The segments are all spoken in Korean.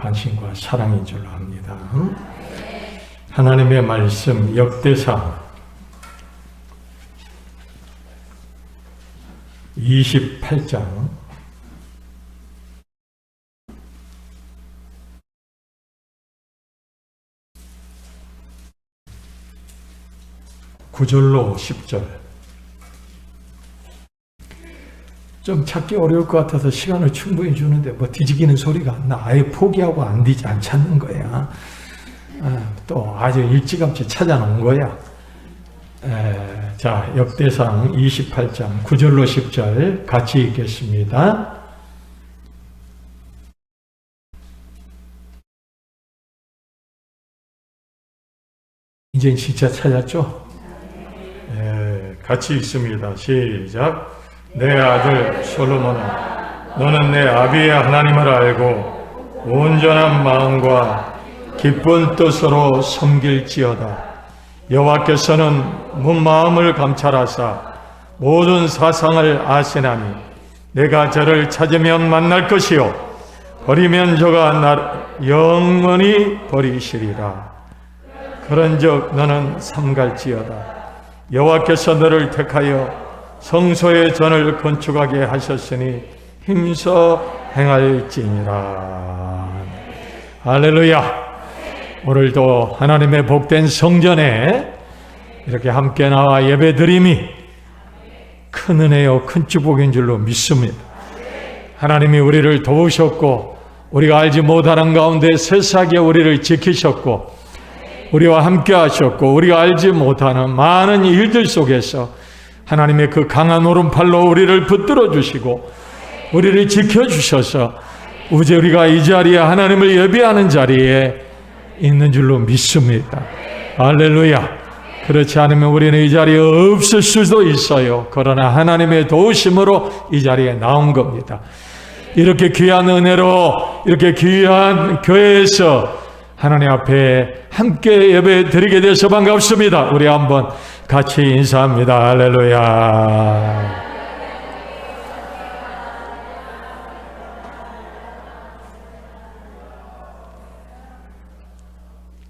관심과 사랑인 줄로 압니다. 하나님의 말씀 역대상 28장 9절로 10절. 좀 찾기 어려울 것 같아서 시간을 충분히 주는데 뭐 뒤지기는 소리가 안 나. 아예 포기하고 안 찾는 거야. 또 아주 일찌감치 찾아놓은 거야. 자, 역대상 28장 9절로 10절 같이 읽겠습니다. 이제 진짜 찾았죠? 같이 읽습니다. 시작. 내 아들 솔로몬아, 너는 내 아비의 하나님을 알고 온전한 마음과 기쁜 뜻으로 섬길지어다. 여호와께서는 문 마음을 감찰하사 모든 사상을 아시나니 내가 저를 찾으면 만날 것이요 버리면 저가 나를 영원히 버리시리라. 그런즉 너는 삼갈지어다. 여호와께서 너를 택하여 성소의 전을 건축하게 하셨으니 힘써 행할지니라. 할렐루야. 오늘도 하나님의 복된 성전에 이렇게 함께 나와 예배드림이 큰 은혜요 큰 축복인 줄로 믿습니다. 하나님이 우리를 도우셨고 우리가 알지 못하는 가운데 세상에 우리를 지키셨고 우리와 함께 하셨고 우리가 알지 못하는 많은 일들 속에서 하나님의 그 강한 오른팔로 우리를 붙들어 주시고 우리를 지켜주셔서 이제 우리가 이 자리에 하나님을 예배하는 자리에 있는 줄로 믿습니다. 할렐루야. 그렇지 않으면 우리는 이 자리에 없을 수도 있어요. 그러나 하나님의 도우심으로 이 자리에 나온 겁니다. 이렇게 귀한 은혜로 이렇게 귀한 교회에서 하나님 앞에 함께 예배 드리게 돼서 반갑습니다. 우리 한번 같이 인사합니다. 할렐루야.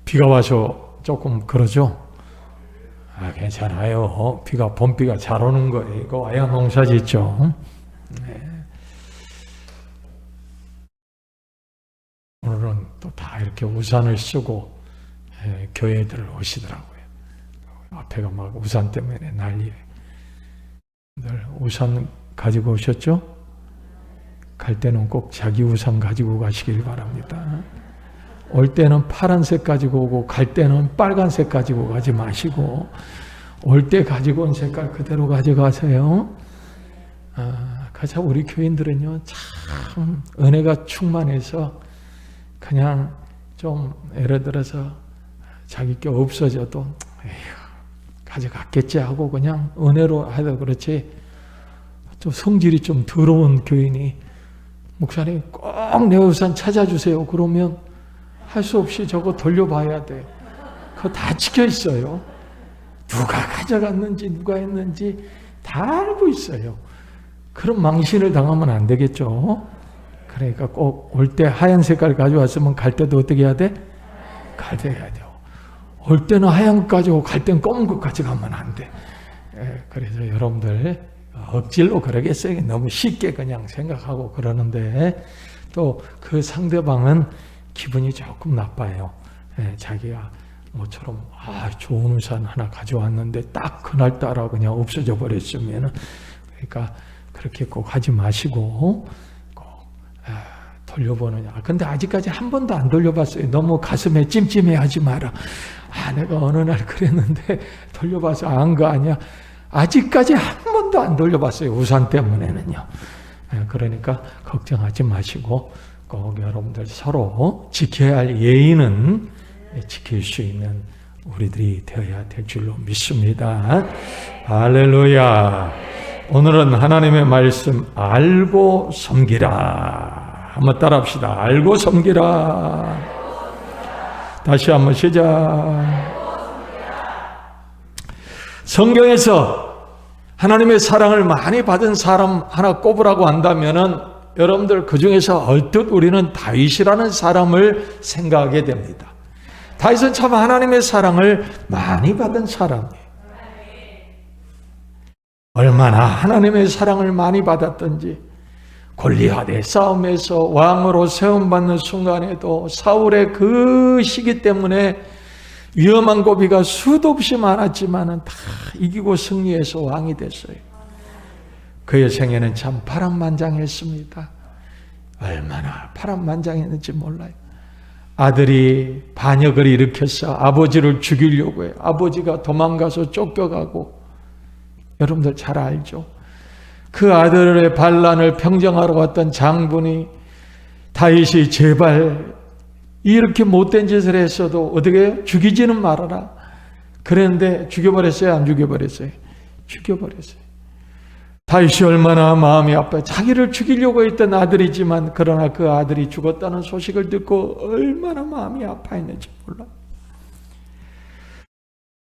비가 와서 조금 그러죠? 괜찮아요. 봄비가 잘 오는 거예요. 이거 와야 농사 짓죠. 네. 오늘은 또 다 이렇게 우산을 쓰고 교회들 오시더라고요. 앞에가 막 우산 때문에 난리예요. 늘 우산 가지고 오셨죠? 갈 때는 꼭 자기 우산 가지고 가시길 바랍니다. 올 때는 파란색 가지고 오고 갈 때는 빨간색 가지고 가지 마시고 올 때 가지고 온 색깔 그대로 가져가세요. 가자. 우리 교인들은요 참 은혜가 충만해서 그냥 좀 예를 들어서 자기 게 없어져도 에휴, 가져갔겠지 하고 그냥 은혜로 해도 그렇지 좀 성질이 좀 더러운 교인이 목사님 꼭 내 우산 찾아주세요 그러면 할 수 없이 저거 돌려봐야 돼. 그거 다 찍혀 있어요. 누가 가져갔는지 누가 했는지 다 알고 있어요. 그런 망신을 당하면 안 되겠죠. 그러니까 꼭 올 때 하얀 색깔 가져왔으면 갈 때도 어떻게 해야 돼? 가져야 돼요. 올 때는 하얀 것 가지고 갈 때는 검은 것 가져가면 안 돼. 그래서 여러분들 억지로 그러겠어요. 너무 쉽게 그냥 생각하고 그러는데 또 그 상대방은 기분이 조금 나빠요. 자기가 모처럼 좋은 우산 하나 가져왔는데 딱 그날따라 그냥 없어져 버렸으면 그러니까 그렇게 꼭 하지 마시고 꼭 돌려보느냐. 근데 아직까지 한 번도 안 돌려봤어요. 너무 가슴에 찜찜해 하지 마라. 내가 어느 날 그랬는데 돌려봐서 안 거 아니야. 아직까지 한 번도 안 돌려봤어요. 우산 때문에는요. 그러니까 걱정하지 마시고 꼭 여러분들 서로 지켜야 할 예의는 지킬 수 있는 우리들이 되어야 될 줄로 믿습니다. 할렐루야. 오늘은 하나님의 말씀 알고 섬기라. 한번 따라합시다. 알고 섬기라. 다시 한번 시작. 성경에서 하나님의 사랑을 많이 받은 사람 하나 꼽으라고 한다면은 여러분들 그 중에서 얼뜻 우리는 다윗이라는 사람을 생각하게 됩니다. 다윗은 참 하나님의 사랑을 많이 받은 사람이에요. 얼마나 하나님의 사랑을 많이 받았던지 골리앗의 싸움에서 왕으로 세움받는 순간에도 사울의 그 시기 때문에 위험한 고비가 수도 없이 많았지만 다 이기고 승리해서 왕이 됐어요. 그의 생애는 참 파란만장했습니다. 얼마나 파란만장했는지 몰라요. 아들이 반역을 일으켜서 아버지를 죽이려고 해요. 아버지가 도망가서 쫓겨가고, 여러분들 잘 알죠? 그 아들의 반란을 평정하러 왔던 장군이 다윗이 제발 이렇게 못된 짓을 했어도 어떻게 해요? 죽이지는 말아라. 그랬는데 죽여버렸어요? 안 죽여버렸어요? 죽여버렸어요. 다윗이 얼마나 마음이 아파요. 자기를 죽이려고 했던 아들이지만 그러나 그 아들이 죽었다는 소식을 듣고 얼마나 마음이 아파했는지 몰라요.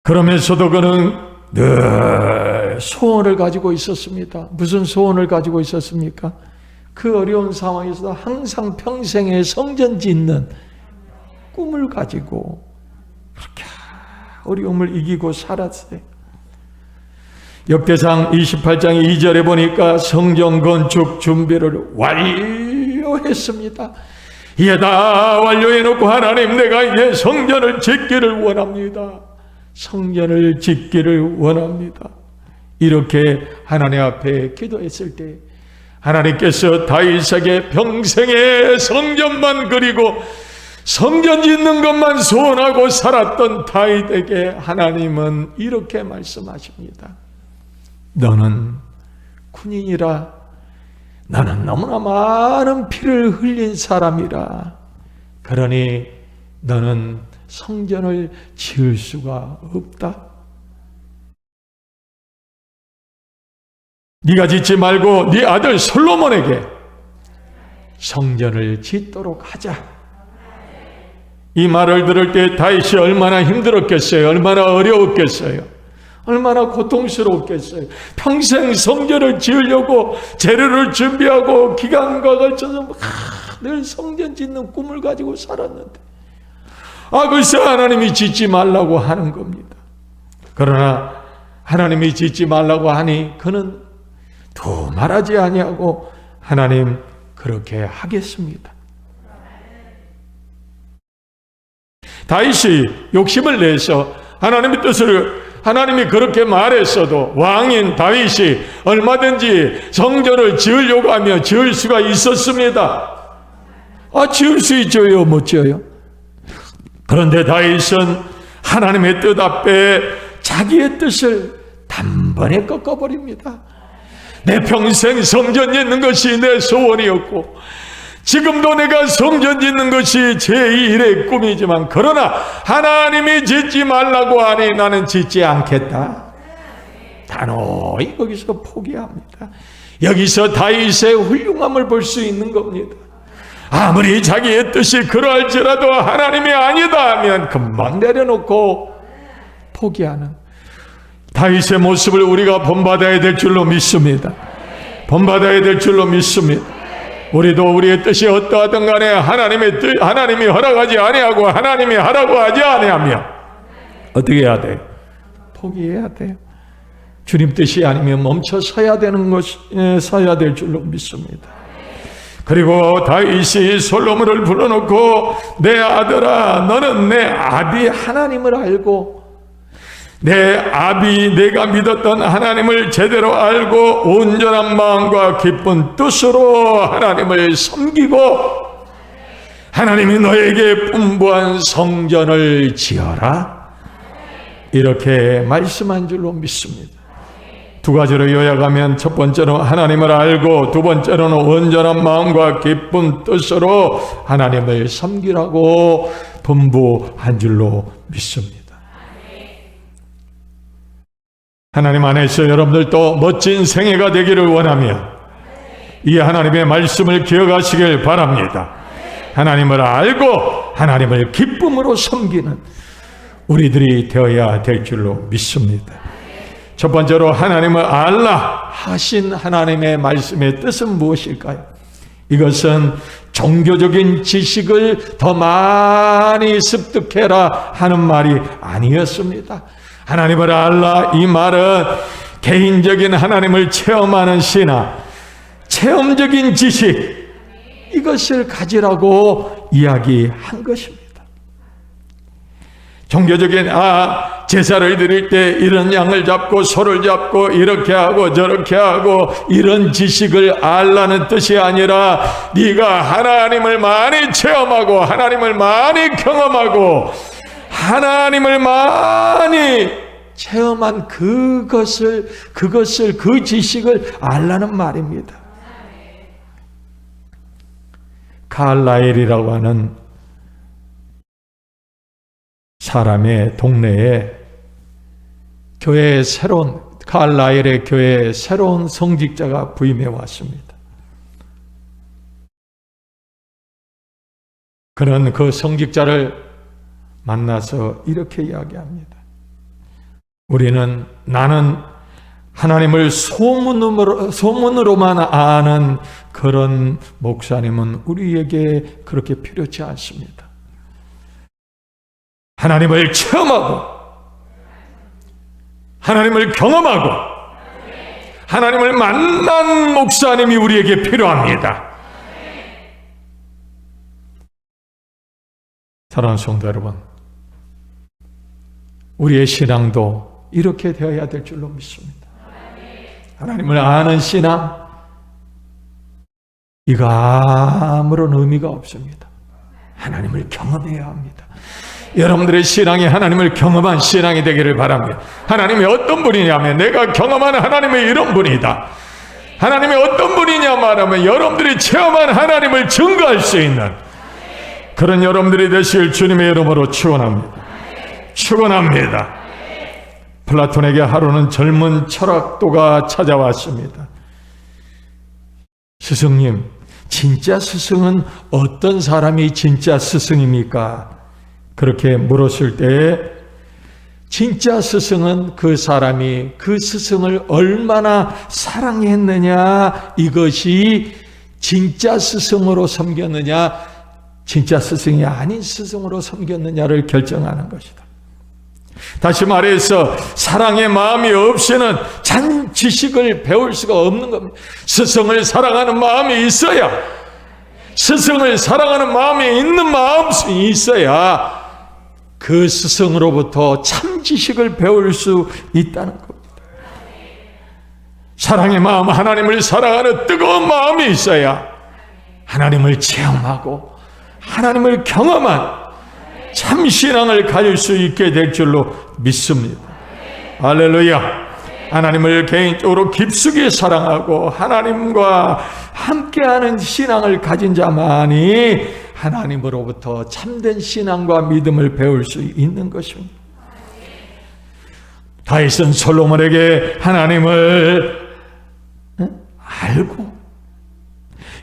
그러면서도 그는 늘 소원을 가지고 있었습니다. 무슨 소원을 가지고 있었습니까? 그 어려운 상황에서도 항상 평생에 성전 짓는 꿈을 가지고 그렇게 어려움을 이기고 살았어요. 역대상 28장 2절에 보니까 성전 건축 준비를 완료했습니다. 이제 다 완료해놓고 하나님, 내가 이제 성전을 짓기를 원합니다. 성전을 짓기를 원합니다. 이렇게 하나님 앞에 기도했을 때 하나님께서 다윗에게 평생의 성전만 그리고 성전 짓는 것만 소원하고 살았던 다윗에게 하나님은 이렇게 말씀하십니다. 너는 군인이라, 너는 너무나 많은 피를 흘린 사람이라, 그러니 너는 성전을 지을 수가 없다. 네가 짓지 말고 네 아들 솔로몬에게 성전을 짓도록 하자. 이 말을 들을 때 다윗이 얼마나 힘들었겠어요? 얼마나 어려웠겠어요? 얼마나 고통스러웠겠어요? 평생 성전을 지으려고 재료를 준비하고 기간과 걸쳐서 늘 성전 짓는 꿈을 가지고 살았는데 글쎄 하나님이 짓지 말라고 하는 겁니다. 그러나 하나님이 짓지 말라고 하니 그는 더 말하지 아니하고 하나님 그렇게 하겠습니다. 다윗이 욕심을 내서 하나님의 뜻을, 하나님이 그렇게 말했어도 왕인 다윗이 얼마든지 성전을 지으려고 하며 지을 수가 있었습니다. 지을 수 있죠요? 못 지어요? 그런데 다윗은 하나님의 뜻 앞에 자기의 뜻을 단번에 꺾어버립니다. 내 평생 성전 짓는 것이 내 소원이었고 지금도 내가 성전 짓는 것이 제2의 꿈이지만 그러나 하나님이 짓지 말라고 하니 나는 짓지 않겠다. 단호히 거기서 포기합니다. 여기서 다윗의 훌륭함을 볼 수 있는 겁니다. 아무리 자기의 뜻이 그러할지라도 하나님이 아니다 하면 금방 내려놓고 포기하는 다윗의 모습을 우리가 본받아야 될 줄로 믿습니다. 본받아야 될 줄로 믿습니다. 우리도 우리의 뜻이 어떠하든 간에 하나님의 뜻, 하나님이 허락하지 아니하고 하나님이 하라고 하지 아니하면 어떻게 해야 돼요? 포기해야 돼요. 주님 뜻이 아니면 멈춰 서야 되는 서야 될 줄로 믿습니다. 그리고 다윗이 솔로몬을 불러놓고 내 아들아 너는 내 아비 하나님을 알고 내 아비 내가 믿었던 하나님을 제대로 알고 온전한 마음과 기쁜 뜻으로 하나님을 섬기고 하나님이 너에게 분부한 성전을 지어라. 이렇게 말씀한 줄로 믿습니다. 두 가지로 요약하면 첫 번째로 하나님을 알고 두 번째로는 온전한 마음과 기쁜 뜻으로 하나님을 섬기라고 분부한 줄로 믿습니다. 하나님 안에서 여러분들도 멋진 생애가 되기를 원하며 이 하나님의 말씀을 기억하시길 바랍니다. 하나님을 알고 하나님을 기쁨으로 섬기는 우리들이 되어야 될 줄로 믿습니다. 첫 번째로 하나님을 알라 하신 하나님의 말씀의 뜻은 무엇일까요? 이것은 종교적인 지식을 더 많이 습득해라 하는 말이 아니었습니다. 하나님을 알라, 이 말은 개인적인 하나님을 체험하는 신앙, 체험적인 지식, 이것을 가지라고 이야기한 것입니다. 종교적인 제사를 드릴 때 이런 양을 잡고 소를 잡고 이렇게 하고 저렇게 하고 이런 지식을 알라는 뜻이 아니라 네가 하나님을 많이 체험하고 하나님을 많이 경험하고 하나님을 많이 체험한 그 지식을 알라는 말입니다. 칼라엘이라고 하는 사람의 동네에 칼라엘의 교회에 새로운 성직자가 부임해 왔습니다. 그는 그 성직자를 만나서 이렇게 이야기합니다. 나는 하나님을 소문으로만 아는 그런 목사님은 우리에게 그렇게 필요치 않습니다. 하나님을 체험하고 하나님을 경험하고 하나님을 만난 목사님이 우리에게 필요합니다. 사랑하는 성도 여러분, 우리의 신앙도 이렇게 되어야 될 줄로 믿습니다. 하나님을 아는 신앙, 이거 아무런 의미가 없습니다. 하나님을 경험해야 합니다. 여러분들의 신앙이 하나님을 경험한 신앙이 되기를 바랍니다. 하나님이 어떤 분이냐면 내가 경험하는 하나님은 이런 분이다. 하나님이 어떤 분이냐 말하면 여러분들이 체험한 하나님을 증거할 수 있는 그런 여러분들이 되실 주님의 이름으로 축원합니다. 축원합니다. 플라톤에게 하루는 젊은 철학도가 찾아왔습니다. 스승님, 진짜 스승은 어떤 사람이 진짜 스승입니까? 그렇게 물었을 때 진짜 스승은 그 사람이 그 스승을 얼마나 사랑했느냐, 이것이 진짜 스승으로 섬겼느냐, 진짜 스승이 아닌 스승으로 섬겼느냐를 결정하는 것이다. 다시 말해서 사랑의 마음이 없이는 잔 지식을 배울 수가 없는 겁니다. 스승을 사랑하는 마음이 있어야, 스승을 사랑하는 마음이 있는 마음이 있어야 그 스승으로부터 참 지식을 배울 수 있다는 겁니다. 사랑의 마음, 하나님을 사랑하는 뜨거운 마음이 있어야 하나님을 체험하고 하나님을 경험한 참 신앙을 가질 수 있게 될 줄로 믿습니다. 할렐루야. 하나님을 개인적으로 깊숙이 사랑하고 하나님과 함께하는 신앙을 가진 자만이 하나님으로부터 참된 신앙과 믿음을 배울 수 있는 것입니다. 다윗은 솔로몬에게 하나님을 알고,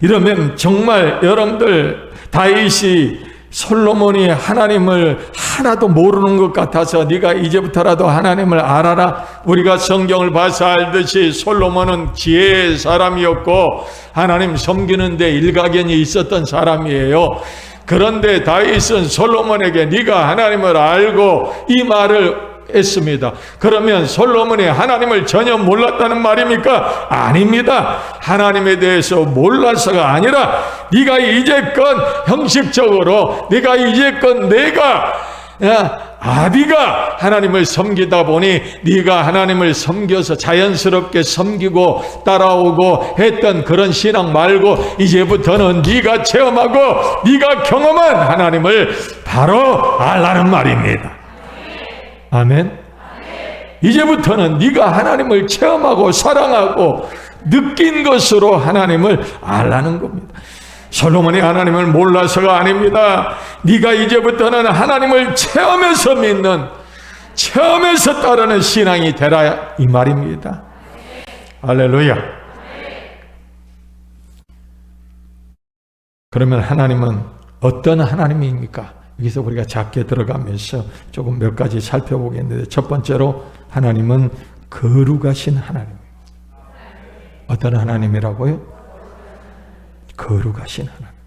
이러면 정말 여러분들 다윗이 솔로몬이 하나님을 하나도 모르는 것 같아서 네가 이제부터라도 하나님을 알아라, 우리가 성경을 봐서 알듯이 솔로몬은 지혜의 사람이었고 하나님 섬기는데 일가견이 있었던 사람이에요. 그런데 다윗은 솔로몬에게 네가 하나님을 알고 이 말을 했습니다. 그러면 솔로몬이 하나님을 전혀 몰랐다는 말입니까? 아닙니다. 하나님에 대해서 몰라서가 아니라 네가 이제껏 형식적으로 네가 아비가 하나님을 섬기다 보니 네가 하나님을 섬겨서 자연스럽게 섬기고 따라오고 했던 그런 신앙 말고 이제부터는 네가 체험하고 네가 경험한 하나님을 바로 알라는 말입니다. 아멘. 이제부터는 네가 하나님을 체험하고 사랑하고 느낀 것으로 하나님을 알라는 겁니다. 솔로몬이 하나님을 몰라서가 아닙니다. 네가 이제부터는 하나님을 체험해서 믿는, 체험해서 따르는 신앙이 되라, 이 말입니다. 할렐루야. 그러면 하나님은 어떤 하나님입니까? 여기서 우리가 작게 들어가면서 조금 몇 가지 살펴보겠는데, 첫 번째로 하나님은 거룩하신 하나님입니다. 어떤 하나님이라고요? 거룩하신 하나님.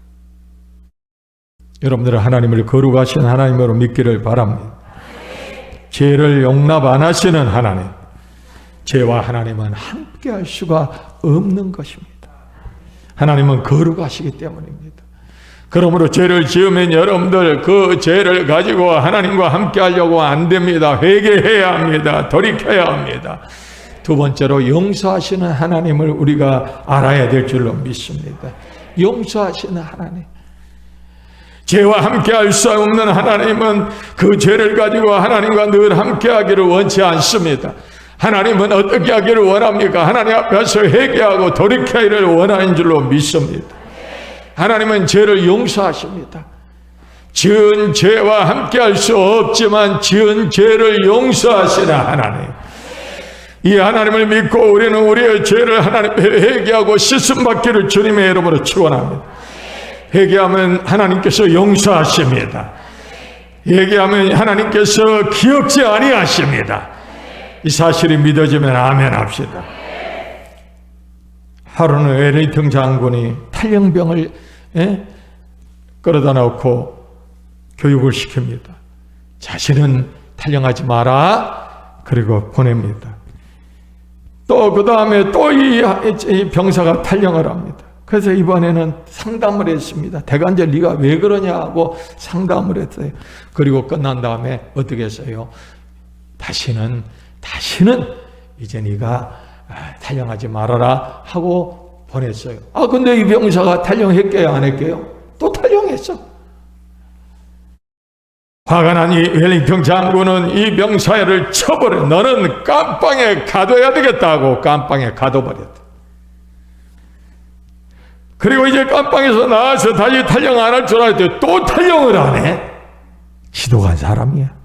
여러분들은 하나님을 거룩하신 하나님으로 믿기를 바랍니다. 죄를 용납 안 하시는 하나님, 죄와 하나님은 함께 할 수가 없는 것입니다. 하나님은 거룩하시기 때문입니다. 그러므로 죄를 지으면 여러분들 그 죄를 가지고 하나님과 함께 하려고 안 됩니다. 회개해야 합니다. 돌이켜야 합니다. 두 번째로 용서하시는 하나님을 우리가 알아야 될 줄로 믿습니다. 용서하시는 하나님. 죄와 함께 할 수 없는 하나님은 그 죄를 가지고 하나님과 늘 함께 하기를 원치 않습니다. 하나님은 어떻게 하기를 원합니까? 하나님 앞에서 회개하고 돌이키기를 원하는 줄로 믿습니다. 하나님은 죄를 용서하십니다. 지은 죄와 함께 할 수 없지만 지은 죄를 용서하시는 하나님. 이 하나님을 믿고 우리는 우리의 죄를 하나님 앞에 회개하고 씻음 받기를 주님의 이름으로 축원합니다. 회개하면 하나님께서 용서하십니다. 회개하면 하나님께서 기억지 아니하십니다. 이 사실이 믿어지면 아멘 합시다. 하루는 웰링턴 장군이 탈영병을 끌어다 놓고 교육을 시킵니다. 자신은 탈영하지 마라. 그리고 보냅니다. 또 그 다음에 또 이 병사가 탈영을 합니다. 그래서 이번에는 상담을 했습니다. 대관절 네가 왜 그러냐고 상담을 했어요. 그리고 끝난 다음에 어떻게 했어요? 다시는 이제 네가 탈영하지 말아라 하고 보냈어요. 근데 이 병사가 탈영했게요, 안 했게요? 또 탈영했어. 화가 난 이 웰링턴 장군은 이 병사를 쳐버려. 너는 깜빵에 가둬야 되겠다고 깜빵에 가둬버렸다. 그리고 이제 깜빵에서 나와서 다시 탈영 안 할 줄 알았더니 또 탈영을 안 해. 지독한 사람이야.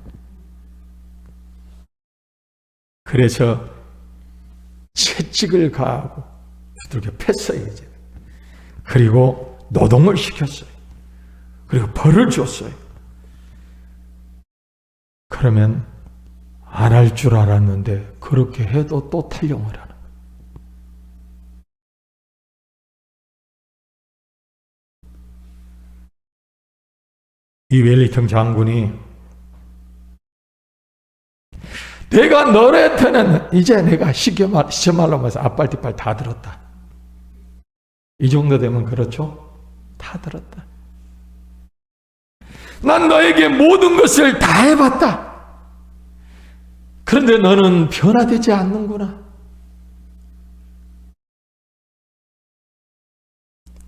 그래서 채찍을 가하고 두들겨 팼어요. 이제. 그리고 노동을 시켰어요. 그리고 벌을 줬어요. 그러면 안 할 줄 알았는데 그렇게 해도 또 탈영을 하는. 이 웰링턴 장군이 내가 너한테는 이제 내가 쉽게 말로 말해서 앞발뒷발 다 들었다. 이 정도 되면 그렇죠? 다 들었다. 난 너에게 모든 것을 다 해봤다. 그런데 너는 변화되지 않는구나.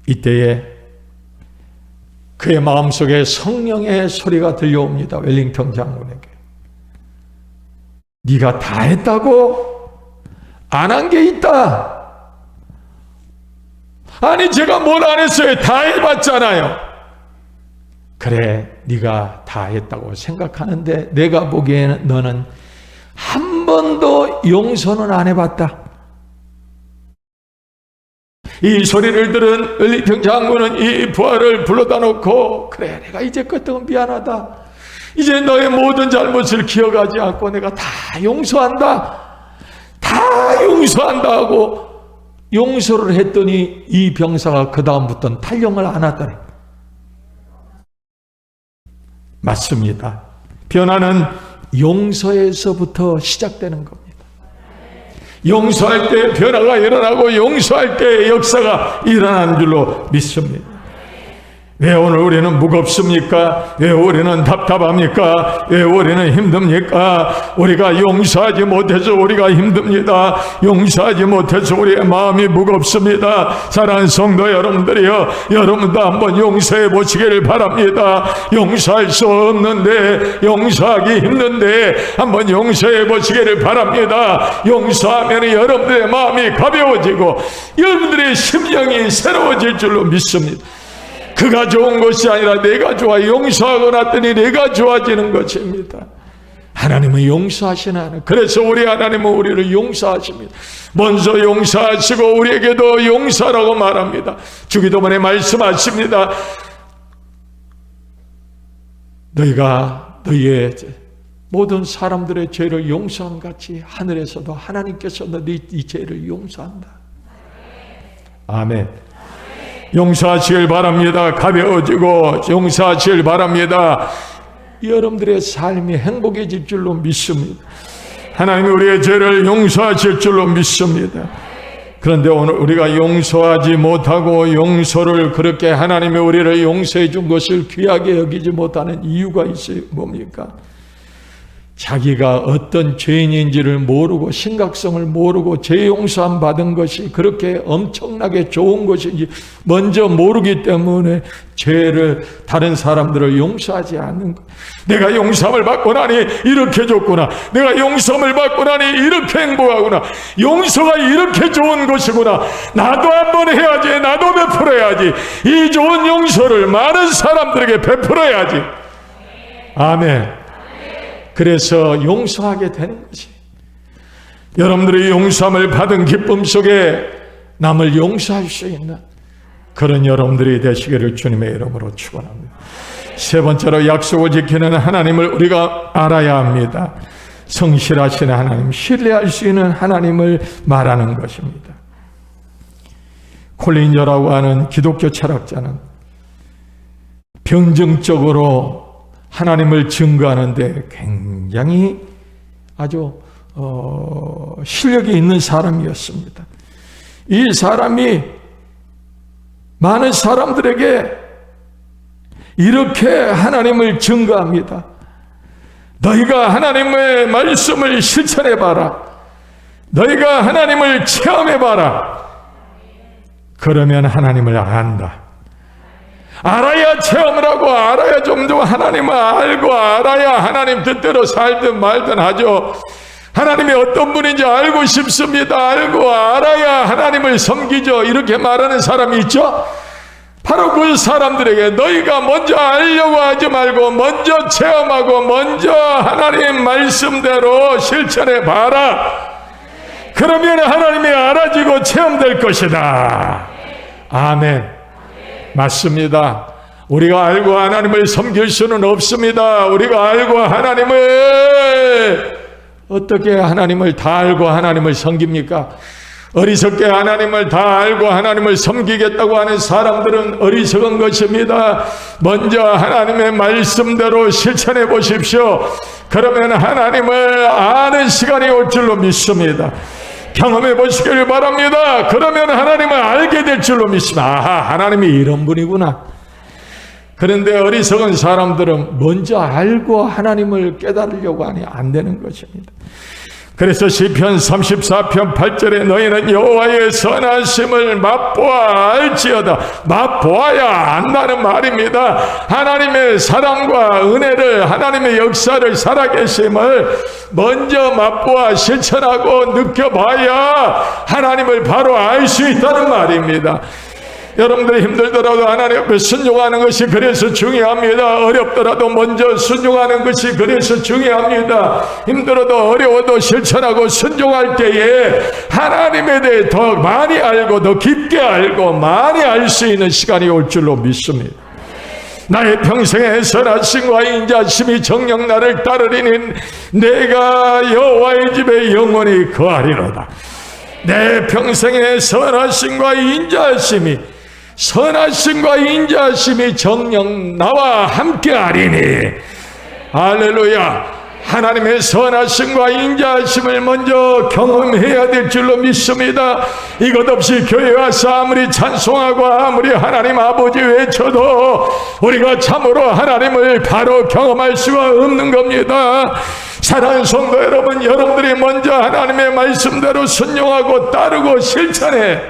이때에 그의 마음속에 성령의 소리가 들려옵니다. 웰링턴 장군에게. 네가 다 했다고? 안 한 게 있다. 아니 제가 뭘 안 했어요. 다 해봤잖아요. 그래 네가 다 했다고 생각하는데 내가 보기에는 너는 한 번도 용서는 안 해봤다. 이 소리를 들은 웰링턴 장군은 이 부하를 불러다 놓고 그래 내가 이제 그때는 미안하다. 이제 너의 모든 잘못을 기억하지 않고 내가 다 용서한다. 다 용서한다 하고 용서를 했더니 이 병사가 그 다음부터는 탈영을 안 하더래. 맞습니다. 변화는 용서에서부터 시작되는 겁니다. 용서할 때 변화가 일어나고 용서할 때 역사가 일어나는 줄로 믿습니다. 왜 오늘 우리는 무겁습니까? 왜 우리는 답답합니까? 왜 우리는 힘듭니까? 우리가 용서하지 못해서 우리가 힘듭니다. 용서하지 못해서 우리의 마음이 무겁습니다. 사랑하는 성도 여러분들이요, 여러분도 한번 용서해 보시기를 바랍니다. 용서할 수 없는데, 용서하기 힘든데 한번 용서해 보시기를 바랍니다. 용서하면 여러분들의 마음이 가벼워지고 여러분들의 심령이 새로워질 줄로 믿습니다. 그가 좋은 것이 아니라 내가 좋아. 용서하고 났더니 내가 좋아지는 것입니다. 하나님은 용서하시는 하나님. 그래서 우리 하나님은 우리를 용서하십니다. 먼저 용서하시고 우리에게도 용서라고 말합니다. 주기도문에 말씀하십니다. 너희가 너희의 모든 사람들의 죄를 용서한 같이 하늘에서도 하나님께서 너희 이 죄를 용서한다. 아멘. 용서하시길 바랍니다. 가벼워지고 용서하시길 바랍니다. 여러분들의 삶이 행복해질 줄로 믿습니다. 하나님이 우리의 죄를 용서하실 줄로 믿습니다. 그런데 오늘 우리가 용서하지 못하고 용서를 그렇게 하나님이 우리를 용서해 준 것을 귀하게 여기지 못하는 이유가 있어요. 뭡니까? 자기가 어떤 죄인인지를 모르고 심각성을 모르고 죄 용서함 받은 것이 그렇게 엄청나게 좋은 것인지 먼저 모르기 때문에 죄를 다른 사람들을 용서하지 않는 것. 내가 용서함을 받고 나니 이렇게 좋구나. 내가 용서함을 받고 나니 이렇게 행복하구나. 용서가 이렇게 좋은 것이구나. 나도 한번 해야지. 나도 베풀어야지. 이 좋은 용서를 많은 사람들에게 베풀어야지. 아멘. 그래서 용서하게 되는 것이, 여러분들이 용서함을 받은 기쁨 속에 남을 용서할 수 있는 그런 여러분들이 되시기를 주님의 이름으로 축원합니다. 세 번째로 약속을 지키는 하나님을 우리가 알아야 합니다. 성실하신 하나님, 신뢰할 수 있는 하나님을 말하는 것입니다. 콜린저라고 하는 기독교 철학자는 병정적으로 하나님을 증거하는데 굉장히 아주 실력이 있는 사람이었습니다. 이 사람이 많은 사람들에게 이렇게 하나님을 증거합니다. 너희가 하나님의 말씀을 실천해봐라. 너희가 하나님을 체험해봐라. 그러면 하나님을 안다. 알아야 체험을 하고 알아야 좀 더 하나님을 알고 알아야 하나님 뜻대로 살든 말든 하죠. 하나님이 어떤 분인지 알고 싶습니다. 알고 알아야 하나님을 섬기죠. 이렇게 말하는 사람이 있죠. 바로 그 사람들에게 너희가 먼저 알려고 하지 말고 먼저 체험하고 먼저 하나님 말씀대로 실천해 봐라. 그러면 하나님이 알아지고 체험될 것이다. 아멘. 맞습니다. 우리가 알고 하나님을 섬길 수는 없습니다. 우리가 알고 하나님을 어떻게 하나님을 다 알고 하나님을 섬깁니까? 어리석게 하나님을 다 알고 하나님을 섬기겠다고 하는 사람들은 어리석은 것입니다. 먼저 하나님의 말씀대로 실천해 보십시오. 그러면 하나님을 아는 시간이 올 줄로 믿습니다. 경험해 보시길 바랍니다. 그러면 하나님을 알게 될 줄로 믿습니다. 아하, 하나님이 이런 분이구나. 그런데 어리석은 사람들은 먼저 알고 하나님을 깨달으려고 하니 안 되는 것입니다. 그래서 시편 34편 8절에 너희는 여호와의 선하심을 맛보아 알지어다. 맛보아야 안다는 말입니다. 하나님의 사랑과 은혜를, 하나님의 역사를, 살아계심을 먼저 맛보아 실천하고 느껴봐야 하나님을 바로 알 수 있다는 말입니다. 여러분들이 힘들더라도 하나님 앞에 순종하는 것이 그래서 중요합니다. 어렵더라도 먼저 순종하는 것이 그래서 중요합니다. 힘들어도 어려워도 실천하고 순종할 때에 하나님에 대해 더 많이 알고 더 깊게 알고 많이 알 수 있는 시간이 올 줄로 믿습니다. 나의 평생의 선하심과 인자심이 정녕 나를 따르리니 내가 여호와의 집에 영원히 거하리로다. 내 평생의 선하심과 인자심이 정녕 나와 함께하리니. 할렐루야. 하나님의 선하심과 인자하심을 먼저 경험해야 될 줄로 믿습니다. 이것 없이 교회 와서 아무리 찬송하고 아무리 하나님 아버지 외쳐도 우리가 참으로 하나님을 바로 경험할 수가 없는 겁니다. 사랑하는 성도 여러분, 여러분들이 먼저 하나님의 말씀대로 순종하고 따르고 실천해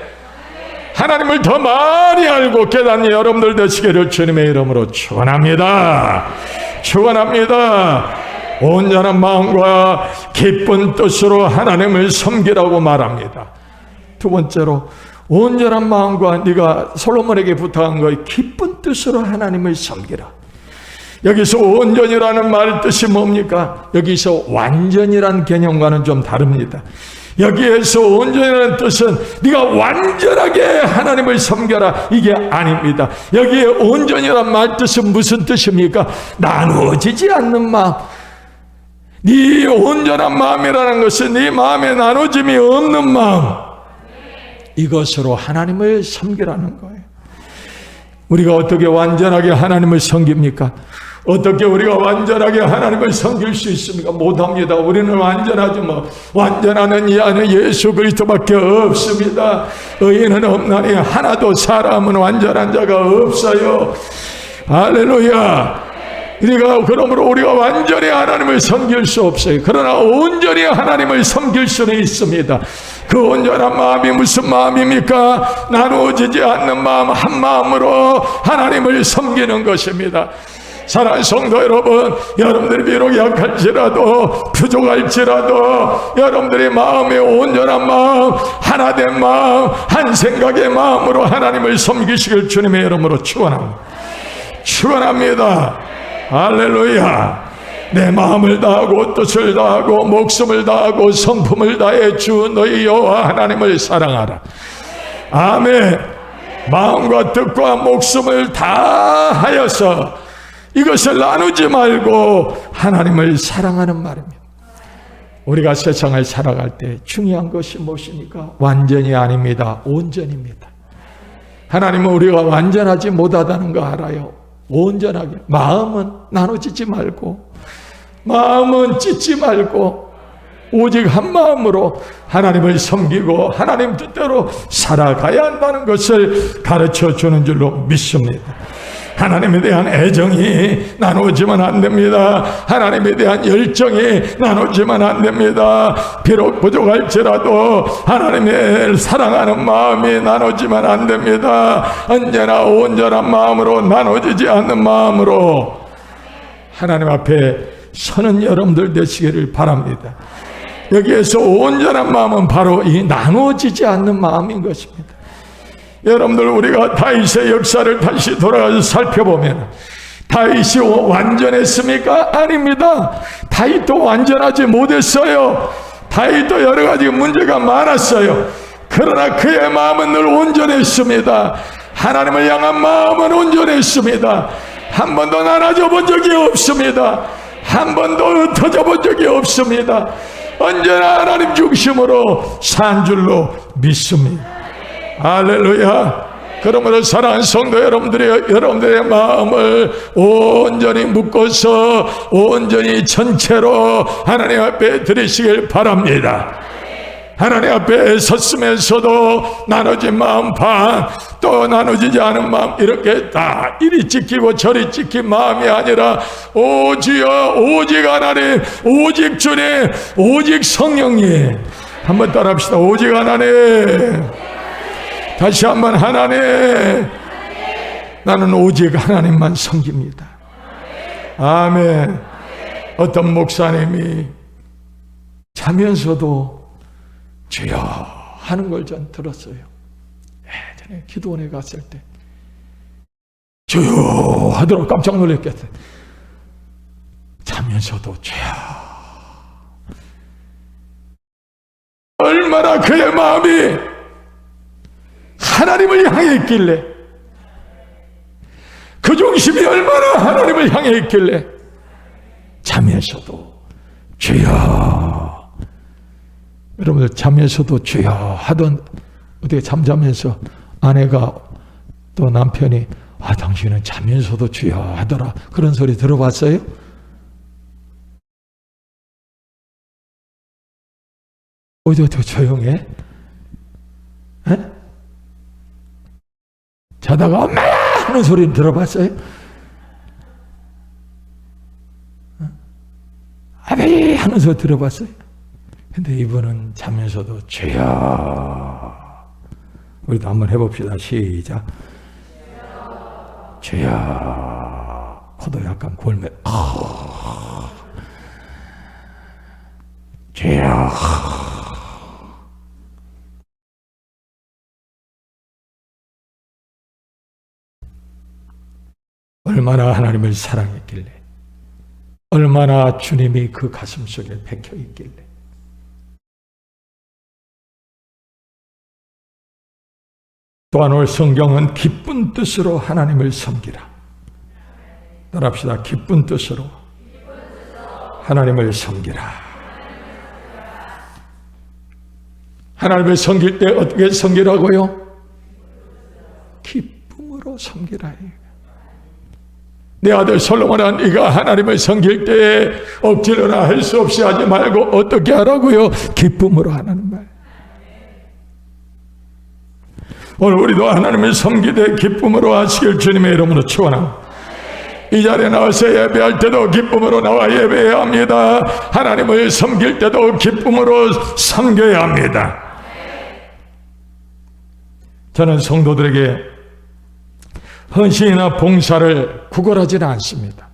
하나님을 더 많이 알고 깨닫는 여러분들 되시기를 주님의 이름으로 축원합니다. 축원합니다. 온전한 마음과 기쁜 뜻으로 하나님을 섬기라고 말합니다. 두 번째로 온전한 마음과, 네가 솔로몬에게 부탁한 거에 기쁜 뜻으로 하나님을 섬기라. 여기서 온전이라는 말 뜻이 뭡니까? 여기서 완전이라는 개념과는 좀 다릅니다. 여기에서 온전이라는 뜻은 네가 완전하게 하나님을 섬겨라, 이게 아닙니다. 여기에 온전이라는 말 뜻은 무슨 뜻입니까? 나누어지지 않는 마음. 네 온전한 마음이라는 것은 네 마음에 나눠짐이 없는 마음, 이것으로 하나님을 섬기라는 거예요. 우리가 어떻게 완전하게 하나님을 섬깁니까? 어떻게 우리가 완전하게 하나님을 섬길 수 있습니까? 못합니다. 우리는 완전하지 뭐. 완전하는 이 안에 예수 그리스도밖에 없습니다. 의인은 없나니 하나도 사람은 완전한 자가 없어요. 할렐루야. 그러므로 우리가 완전히 하나님을 섬길 수 없어요. 그러나 온전히 하나님을 섬길 수는 있습니다. 그 온전한 마음이 무슨 마음입니까? 나누어지지 않는 마음, 한 마음으로 하나님을 섬기는 것입니다. 사랑하는 성도 여러분, 여러분들이 비록 약할지라도 부족할지라도 여러분들의 마음의 온전한 마음, 하나된 마음, 한 생각의 마음으로 하나님을 섬기시길 주님의 이름으로 축원합니다. 축원합니다. 할렐루야. 내 마음을 다하고 뜻을 다하고 목숨을 다하고 성품을 다해 주 너희 여호와 하나님을 사랑하라. 아멘. 마음과 뜻과 목숨을 다하여서 이것을 나누지 말고 하나님을 사랑하는 말입니다. 우리가 세상을 살아갈 때 중요한 것이 무엇입니까? 완전히 아닙니다. 온전입니다. 하나님은 우리가 완전하지 못하다는 거 알아요. 온전하게. 마음은 나눠지지 말고, 마음은 찢지 말고, 오직 한 마음으로 하나님을 섬기고 하나님 뜻대로 살아가야 한다는 것을 가르쳐 주는 줄로 믿습니다. 하나님에 대한 애정이 나누어지면 안 됩니다. 하나님에 대한 열정이 나누어지면 안 됩니다. 비록 부족할지라도 하나님을 사랑하는 마음이 나누어지면 안 됩니다. 언제나 온전한 마음으로 나누어지지 않는 마음으로 하나님 앞에 서는 여러분들 되시기를 바랍니다. 여기에서 온전한 마음은 바로 이 나누어지지 않는 마음인 것입니다. 여러분들, 우리가 다윗의 역사를 다시 돌아가서 살펴보면 다윗이 완전했습니까? 아닙니다. 다윗도 완전하지 못했어요. 다윗도 여러 가지 문제가 많았어요. 그러나 그의 마음은 늘 온전했습니다. 하나님을 향한 마음은 온전했습니다. 한 번도 나눠져 본 적이 없습니다. 한 번도 흩어져 본 적이 없습니다. 언제나 하나님 중심으로 산 줄로 믿습니다. 할렐루야. 그러므로 사랑하는 성도 여러분들의 마음을 온전히 묶어서 온전히 전체로 하나님 앞에 드리시길 바랍니다. 하나님 앞에 섰으면서도 나눠진 마음 반, 또 나눠지지 않은 마음, 이렇게 다 이리 찢기고 저리 찢긴 마음이 아니라 오주여, 오직 하나님, 오직 주님, 오직 성령님. 한번 따라합시다. 오직 하나님. 다시 한번 하나님. 나는 오직 하나님만 섬깁니다. 아멘. 어떤 목사님이 자면서도 주여 하는 걸 전 들었어요. 예전에 기도원에 갔을 때 주여 하더라고. 깜짝 놀랐겠어요. 자면서도 주여. 얼마나 그의 마음이 하나님을 향해 있길래, 그 중심이 얼마나 하나님을 향해 있길래 자면서도 주여. 여러분들, 자면서도 주여 하던, 어떻게 잠자면서 아내가 또 남편이 당신은 자면서도 주여 하더라, 그런 소리 들어봤어요? 어떻게 조용해? 에? 자다가 엄마야 하는 소리는 들어봤어요? 아베 하는 소리 들어봤어요? 근데 이분은 자면서도 주여. 우리도 한번 해봅시다. 시작. 주여. 코도 약간 골매. 주여. 얼마나 하나님을 사랑했길래, 얼마나 주님이 그 가슴 속에 박혀 있길래. 또한 오늘 성경은 기쁜 뜻으로 하나님을 섬기라. 따라합시다. 기쁜 뜻으로 하나님을 섬기라. 하나님을 섬길 때 어떻게 섬기라고요? 기쁨으로 섬기라. 내 아들 솔로몬아, 네가 하나님을 섬길 때에 억지로나 할 수 없이 하지 말고 어떻게 하라고요? 기쁨으로 하라는 말. 오늘 우리도 하나님을 섬기되 기쁨으로 하시길 주님의 이름으로 축원합니다. 이 자리에 나와서 예배할 때도 기쁨으로 나와 예배해야 합니다. 하나님을 섬길 때도 기쁨으로 섬겨야 합니다. 저는 성도들에게 헌신이나 봉사를 구걸하지는 않습니다.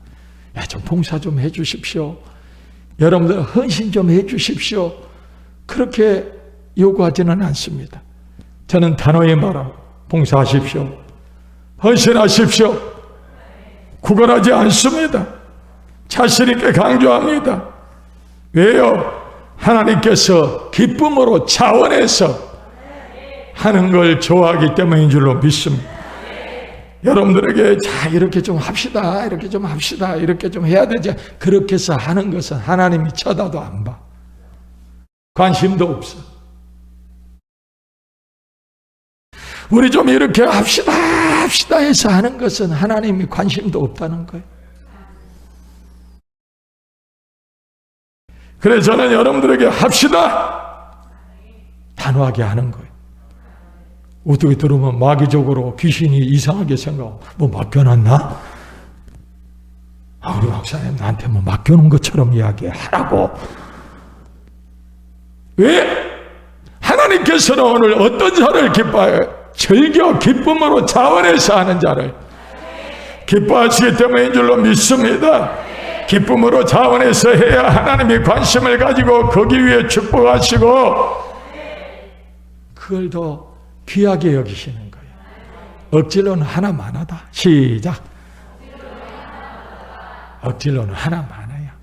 야, 좀 봉사 좀 해주십시오. 여러분들 헌신 좀 해주십시오. 그렇게 요구하지는 않습니다. 저는 단호히 말하고 봉사하십시오. 헌신하십시오. 구걸하지 않습니다. 자신 있게 강조합니다. 왜요? 하나님께서 기쁨으로 차원에서 하는 걸 좋아하기 때문인 줄로 믿습니다. 여러분들에게 자 이렇게 좀 합시다, 이렇게 좀 합시다, 이렇게 좀 해야 되지, 그렇게 해서 하는 것은 하나님이 쳐다도 안 봐. 관심도 없어. 우리 좀 이렇게 합시다 해서 하는 것은 하나님이 관심도 없다는 거예요. 그래서 저는 여러분들에게 합시다 단호하게 하는 거예요. 어떻게 들으면 마귀적으로 귀신이 이상하게 생각하고 뭐 맡겨놨나? 우리 목사님 나한테 뭐 맡겨놓은 것처럼 이야기하라고. 왜? 하나님께서는 오늘 어떤 자를 기뻐해요? 즐겨 기쁨으로 자원해서 하는 자를 기뻐하시기 때문인 줄로 믿습니다. 기쁨으로 자원해서 해야 하나님이 관심을 가지고 거기 위해 축복하시고 그걸 더 귀하게 여기시는 거예요. 억지로는 하나만 하다. 시작. 억지로는 하나만 해야.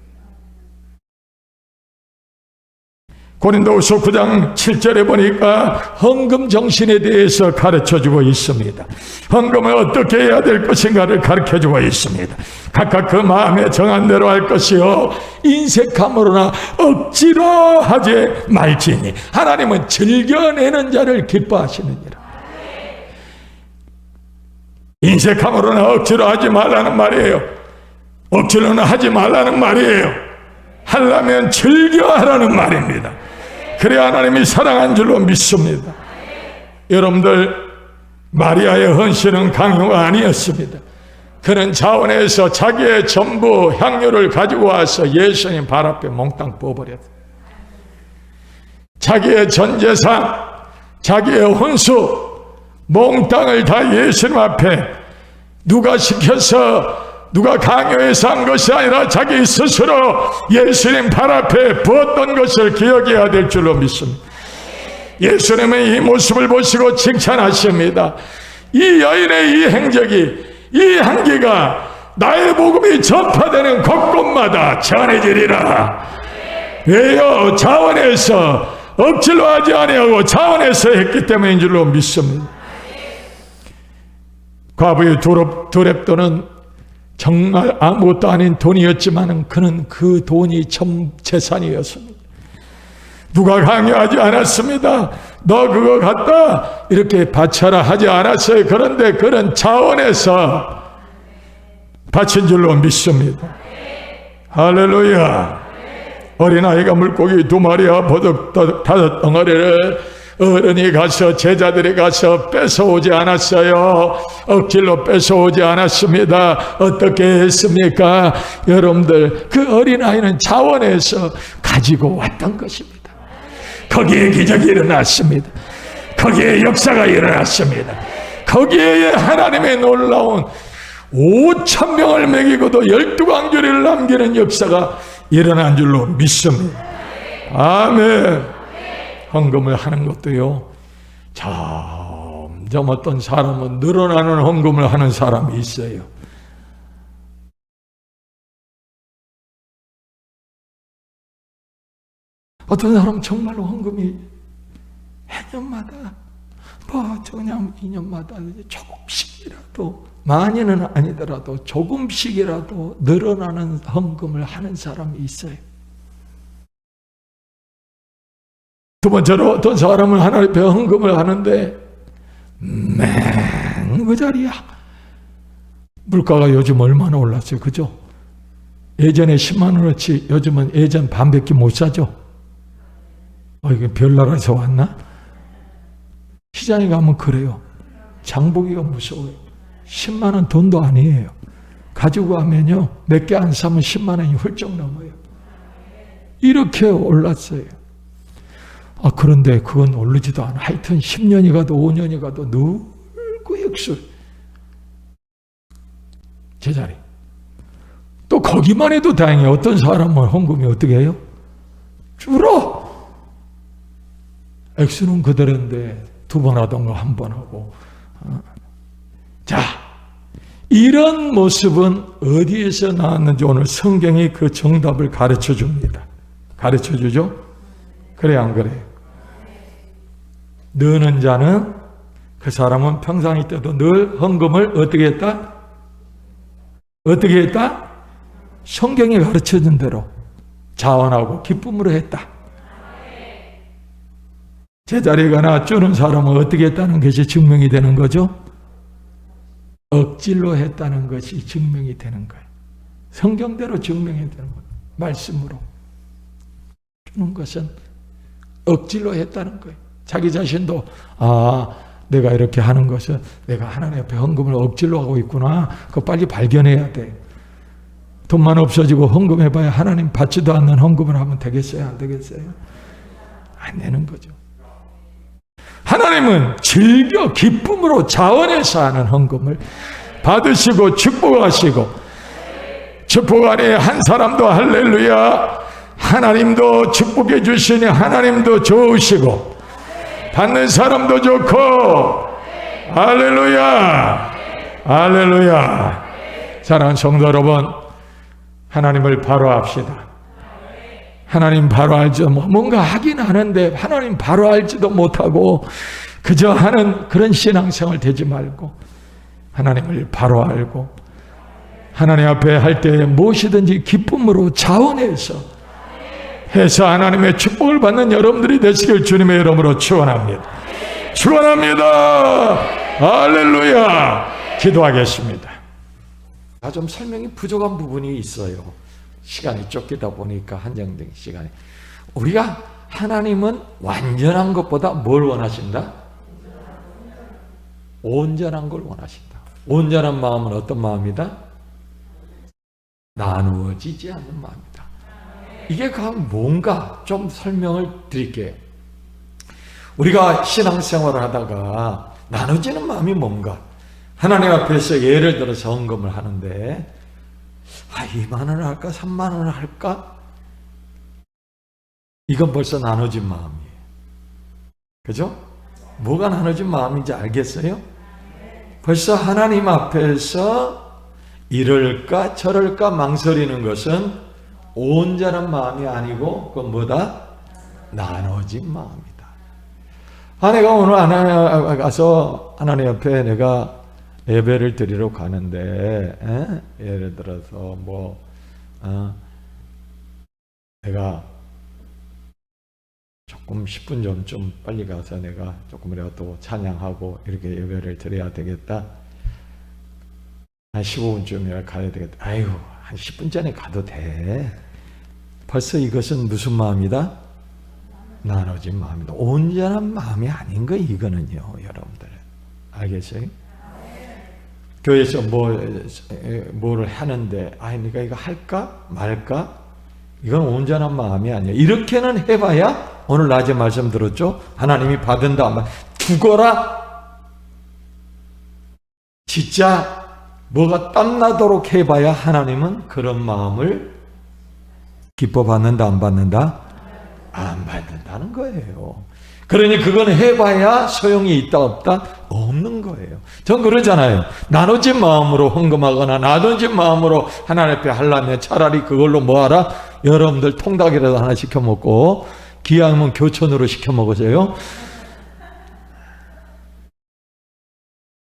고린도후서 9장 7절에 보니까 헌금 정신에 대해서 가르쳐주고 있습니다. 헌금을 어떻게 해야 될 것인가를 가르쳐주고 있습니다. 각각 그 마음에 정한 대로 할 것이요 인색함으로나 억지로 하지 말지니 하나님은 즐겨내는 자를 기뻐하시느니라. 인색함으로나 억지로 하지 말라는 말이에요. 억지로는 하지 말라는 말이에요. 하려면 즐겨하라는 말입니다. 그래야 하나님이 사랑한 줄로 믿습니다. 여러분들 마리아의 헌신은 강요가 아니었습니다. 그는 자원해서 자기의 전부 향유를 가지고 와서 예수님 발 앞에 몽땅 부어버렸어요. 자기의 전 재산, 자기의 혼수 몽땅을 다 예수님 앞에 누가 시켜서 누가 강요해서 한 것이 아니라 자기 스스로 예수님 발 앞에 부었던 것을 기억해야 될 줄로 믿습니다. 예수님은 이 모습을 보시고 칭찬하십니다. 이 여인의 이 행적이, 이 향기가 나의 복음이 전파되는 곳곳마다 전해지리라. 왜요? 자원해서 억지로 하지 아니하고 자원해서 했기 때문인 줄로 믿습니다. 과부의 두렙돈은 정말 아무것도 아닌 돈이었지만 그는 그 돈이 전 재산이었습니다. 누가 강요하지 않았습니다. 너 그거 갖다 이렇게 바쳐라 하지 않았어요. 그런데 그런 자원에서 바친 줄로 믿습니다. 할렐루야. 어린아이가 물고기 2마리와 버덕 5덩어리를 어른이 가서 제자들이 가서 뺏어오지 않았어요. 억지로 뺏어오지 않았습니다. 어떻게 했습니까? 여러분들 그 어린아이는 자원해서 가지고 왔던 것입니다. 거기에 기적이 일어났습니다. 거기에 역사가 일어났습니다. 거기에 하나님의 놀라운 5,000명을 먹이고도 12광주리를 남기는 역사가 일어난 줄로 믿습니다. 아멘. 헌금을 하는 것도요, 점점 어떤 사람은 늘어나는 헌금을 하는 사람이 있어요. 어떤 사람은 정말로 헌금이 해년마다 그냥 2년마다 조금씩이라도, 많이는 아니더라도 조금씩이라도 늘어나는 헌금을 하는 사람이 있어요. 두 번째로 어떤 사람은 하나님 앞에 헌금을 하는데 맨 그 자리야 물가가 요즘 얼마나 올랐어요. 그죠? 예전에 10만 원어치 요즘은 예전 반밖에 못 사죠. 이게 별나라에서 왔나? 시장에 가면 그래요. 장보기가 무서워요. 10만 원 돈도 아니에요. 가지고 가면요, 몇 개 안 사면 10만 원이 훌쩍 넘어요. 이렇게 올랐어요. 그런데 그건 오르지도 않아. 하여튼 10년이 가도 5년이 가도 늘고 역술. 제자리. 또 거기만 해도 다행히 어떤 사람은 헌금이 어떻게 해요? 줄어. 액수는 그대로인데 2번 하던가 1번 하고. 자, 이런 모습은 어디에서 나왔는지 오늘 성경이 그 정답을 가르쳐 줍니다. 가르쳐 주죠? 그래 안 그래요? 느는 자는 그 사람은 평상시 때도 늘 헌금을 어떻게 했다? 어떻게 했다? 성경이 가르쳐 준 대로 자원하고 기쁨으로 했다. 제자리거나 주는 사람은 어떻게 했다는 것이 증명이 되는 거죠? 억지로 했다는 것이 증명이 되는 거예요. 성경대로 증명이 되는 거예요. 말씀으로. 주는 것은 억지로 했다는 거예요. 자기 자신도 내가 이렇게 하는 것은 내가 하나님 앞에 헌금을 억지로 하고 있구나. 그거 빨리 발견해야 돼. 돈만 없어지고 헌금해봐야 하나님 받지도 않는 헌금을 하면 되겠어요? 안 되겠어요? 안 되는 거죠. 하나님은 즐겨 기쁨으로 자원해서 하는 헌금을 받으시고 축복하시고, 축복 안에 한 사람도 할렐루야, 하나님도 축복해 주시니 하나님도 좋으시고 받는 사람도 좋고, 할렐루야, 할렐루야. 사랑하는 성도 여러분, 하나님을 바로 합시다. 하나님 바로 알죠. 뭔가 하긴 하는데 하나님 바로 알지도 못하고 그저 하는 그런 신앙생활 되지 말고 하나님을 바로 알고 하나님 앞에 할 때 무엇이든지 기쁨으로 자원해서 해서 하나님의 축복을 받는 여러분들이 되시길 주님의 이름으로 축원합니다. 축원합니다. 할렐루야. 기도하겠습니다. 좀 설명이 부족한 부분이 있어요. 시간이 쫓기다 보니까 한정된 시간에. 우리가 하나님은 완전한 것보다 뭘 원하신다? 온전한 걸 원하신다. 온전한 마음은 어떤 마음이다? 나누어지지 않는 마음이다. 이게 과연 뭔가 좀 설명을 드릴게요. 우리가 신앙생활을 하다가 나눠지는 마음이 뭔가? 하나님 앞에서 예를 들어서 헌금을 하는데 2만 원을 할까? 3만 원을 할까? 이건 벌써 나눠진 마음이에요. 그죠? 뭐가 나눠진 마음인지 알겠어요? 벌써 하나님 앞에서 이럴까 저럴까 망설이는 것은 온전한 마음이 아니고 그건 뭐다? 나눠진 마음이다. 내가 오늘 하나님 가서 하나님 앞에 내가 예배를 드리러 가는데 예를 들어서 내가 조금 10분 전좀 빨리 가서 내가 조금이라도 찬양하고 이렇게 예배를 드려야 되겠다. 한 15분쯤이라 가야 되겠다. 한 10분 전에 가도 돼. 벌써 이것은 무슨 마음이다? 나눠진 마음이다. 온전한 마음이 아닌 거 이거는요, 여러분들. 알겠어요? 교회에서 뭐를 하는데 내가 이거 할까 말까? 이건 온전한 마음이 아니야. 이렇게는 해봐야 오늘 낮에 말씀 들었죠? 하나님이 받은다 안 받. 죽어라. 진짜 뭐가 땀나도록 해봐야 하나님은 그런 마음을 기뻐 받는다 안 받는다? 안 받는다는 거예요. 그러니 그건 해봐야 소용이 있다 없다? 없는 거예요. 전 그러잖아요. 나눠진 마음으로 헌금하거나 나눠진 마음으로 하나님 앞에 하려면 차라리 그걸로 뭐하라? 여러분들 통닭이라도 하나 시켜 먹고 기왕이면 교촌으로 시켜 먹으세요.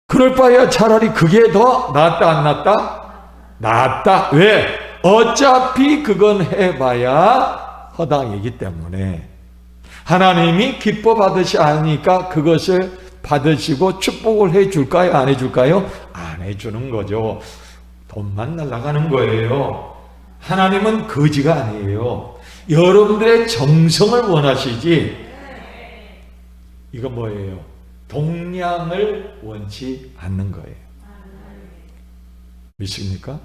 그럴 바에야 차라리 그게 더 낫다 안 낫다? 낫다. 왜? 어차피 그건 해봐야 허당이기 때문에 하나님이 기뻐 받으시니까 그것을 받으시고 축복을 해줄까요? 안 해줄까요? 안 해주는 거죠. 돈만 날아가는 거예요. 하나님은 거지가 아니에요. 여러분들의 정성을 원하시지, 이거 뭐예요? 동량을 원치 않는 거예요. 믿습니까?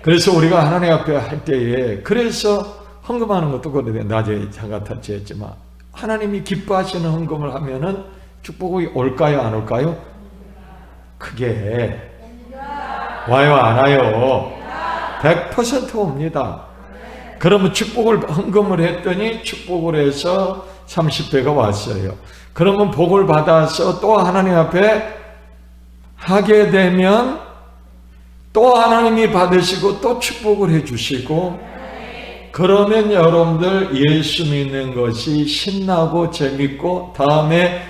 그래서 우리가 하나님 앞에 할 때에, 그래서 헌금하는 것도 그런데 낮에 잠깐 터치했지만, 하나님이 기뻐하시는 헌금을 하면은 축복이 올까요, 안 올까요? 그게 와요, 안 와요? 100% 옵니다. 그러면 축복을 헌금을 했더니 축복을 해서 30배가 왔어요. 그러면 복을 받아서 또 하나님 앞에 하게 되면 또 하나님이 받으시고 또 축복을 해주시고, 그러면 여러분들 예수 믿는 것이 신나고 재밌고, 다음에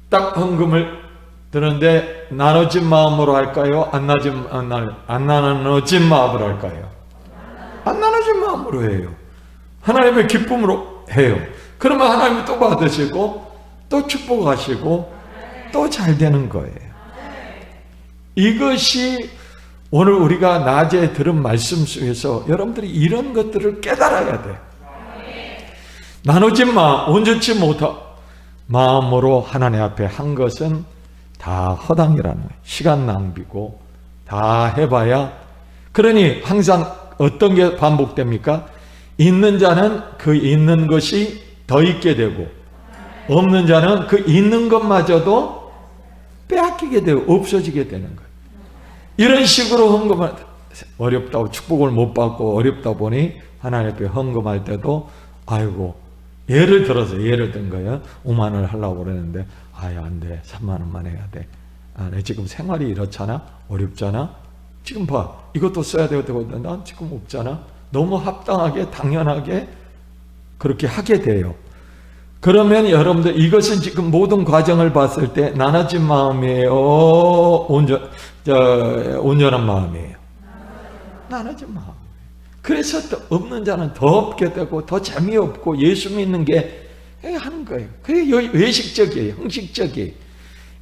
딱 헌금을 드는데 나눠진 마음으로 할까요? 안 나눠진 마음으로 할까요? 안 나눠진 마음으로 해요. 하나님의 기쁨으로 해요. 그러면 하나님이 또 받으시고 또 축복하시고 또 잘 되는 거예요. 이것이 오늘 우리가 낮에 들은 말씀 속에서 여러분들이 이런 것들을 깨달아야 돼요. 나눠진 마음, 온전치 못한 마음으로 하나님 앞에 한 것은 다 허당이라는 거예요. 시간 낭비고 다 해봐야. 그러니 항상 어떤 게 반복됩니까? 있는 자는 그 있는 것이 더 있게 되고, 없는 자는 그 있는 것마저도 빼앗기게 되고 없어지게 되는 거예요. 이런 식으로 헌금을 어렵다고, 축복을 못 받고 어렵다 보니 하나님 앞에 헌금할 때도, 아이고, 예를 든 거예요. 5만 원을 하려고 그러는데, 아유, 안 돼. 3만 원만 해야 돼. 아, 내 지금 생활이 이렇잖아? 어렵잖아? 지금 봐. 이것도 써야 되고, 난 지금 없잖아? 너무 합당하게, 당연하게 그렇게 하게 돼요. 그러면 여러분들, 이것은 지금 모든 과정을 봤을 때 나눠진 마음이에요? 온전한 마음이에요? 나눠진 마음. 그래서 또 없는 자는 더 없게 되고 더 재미없고 예수 믿는 게 하는 거예요. 그게 외식적이에요. 형식적이에요.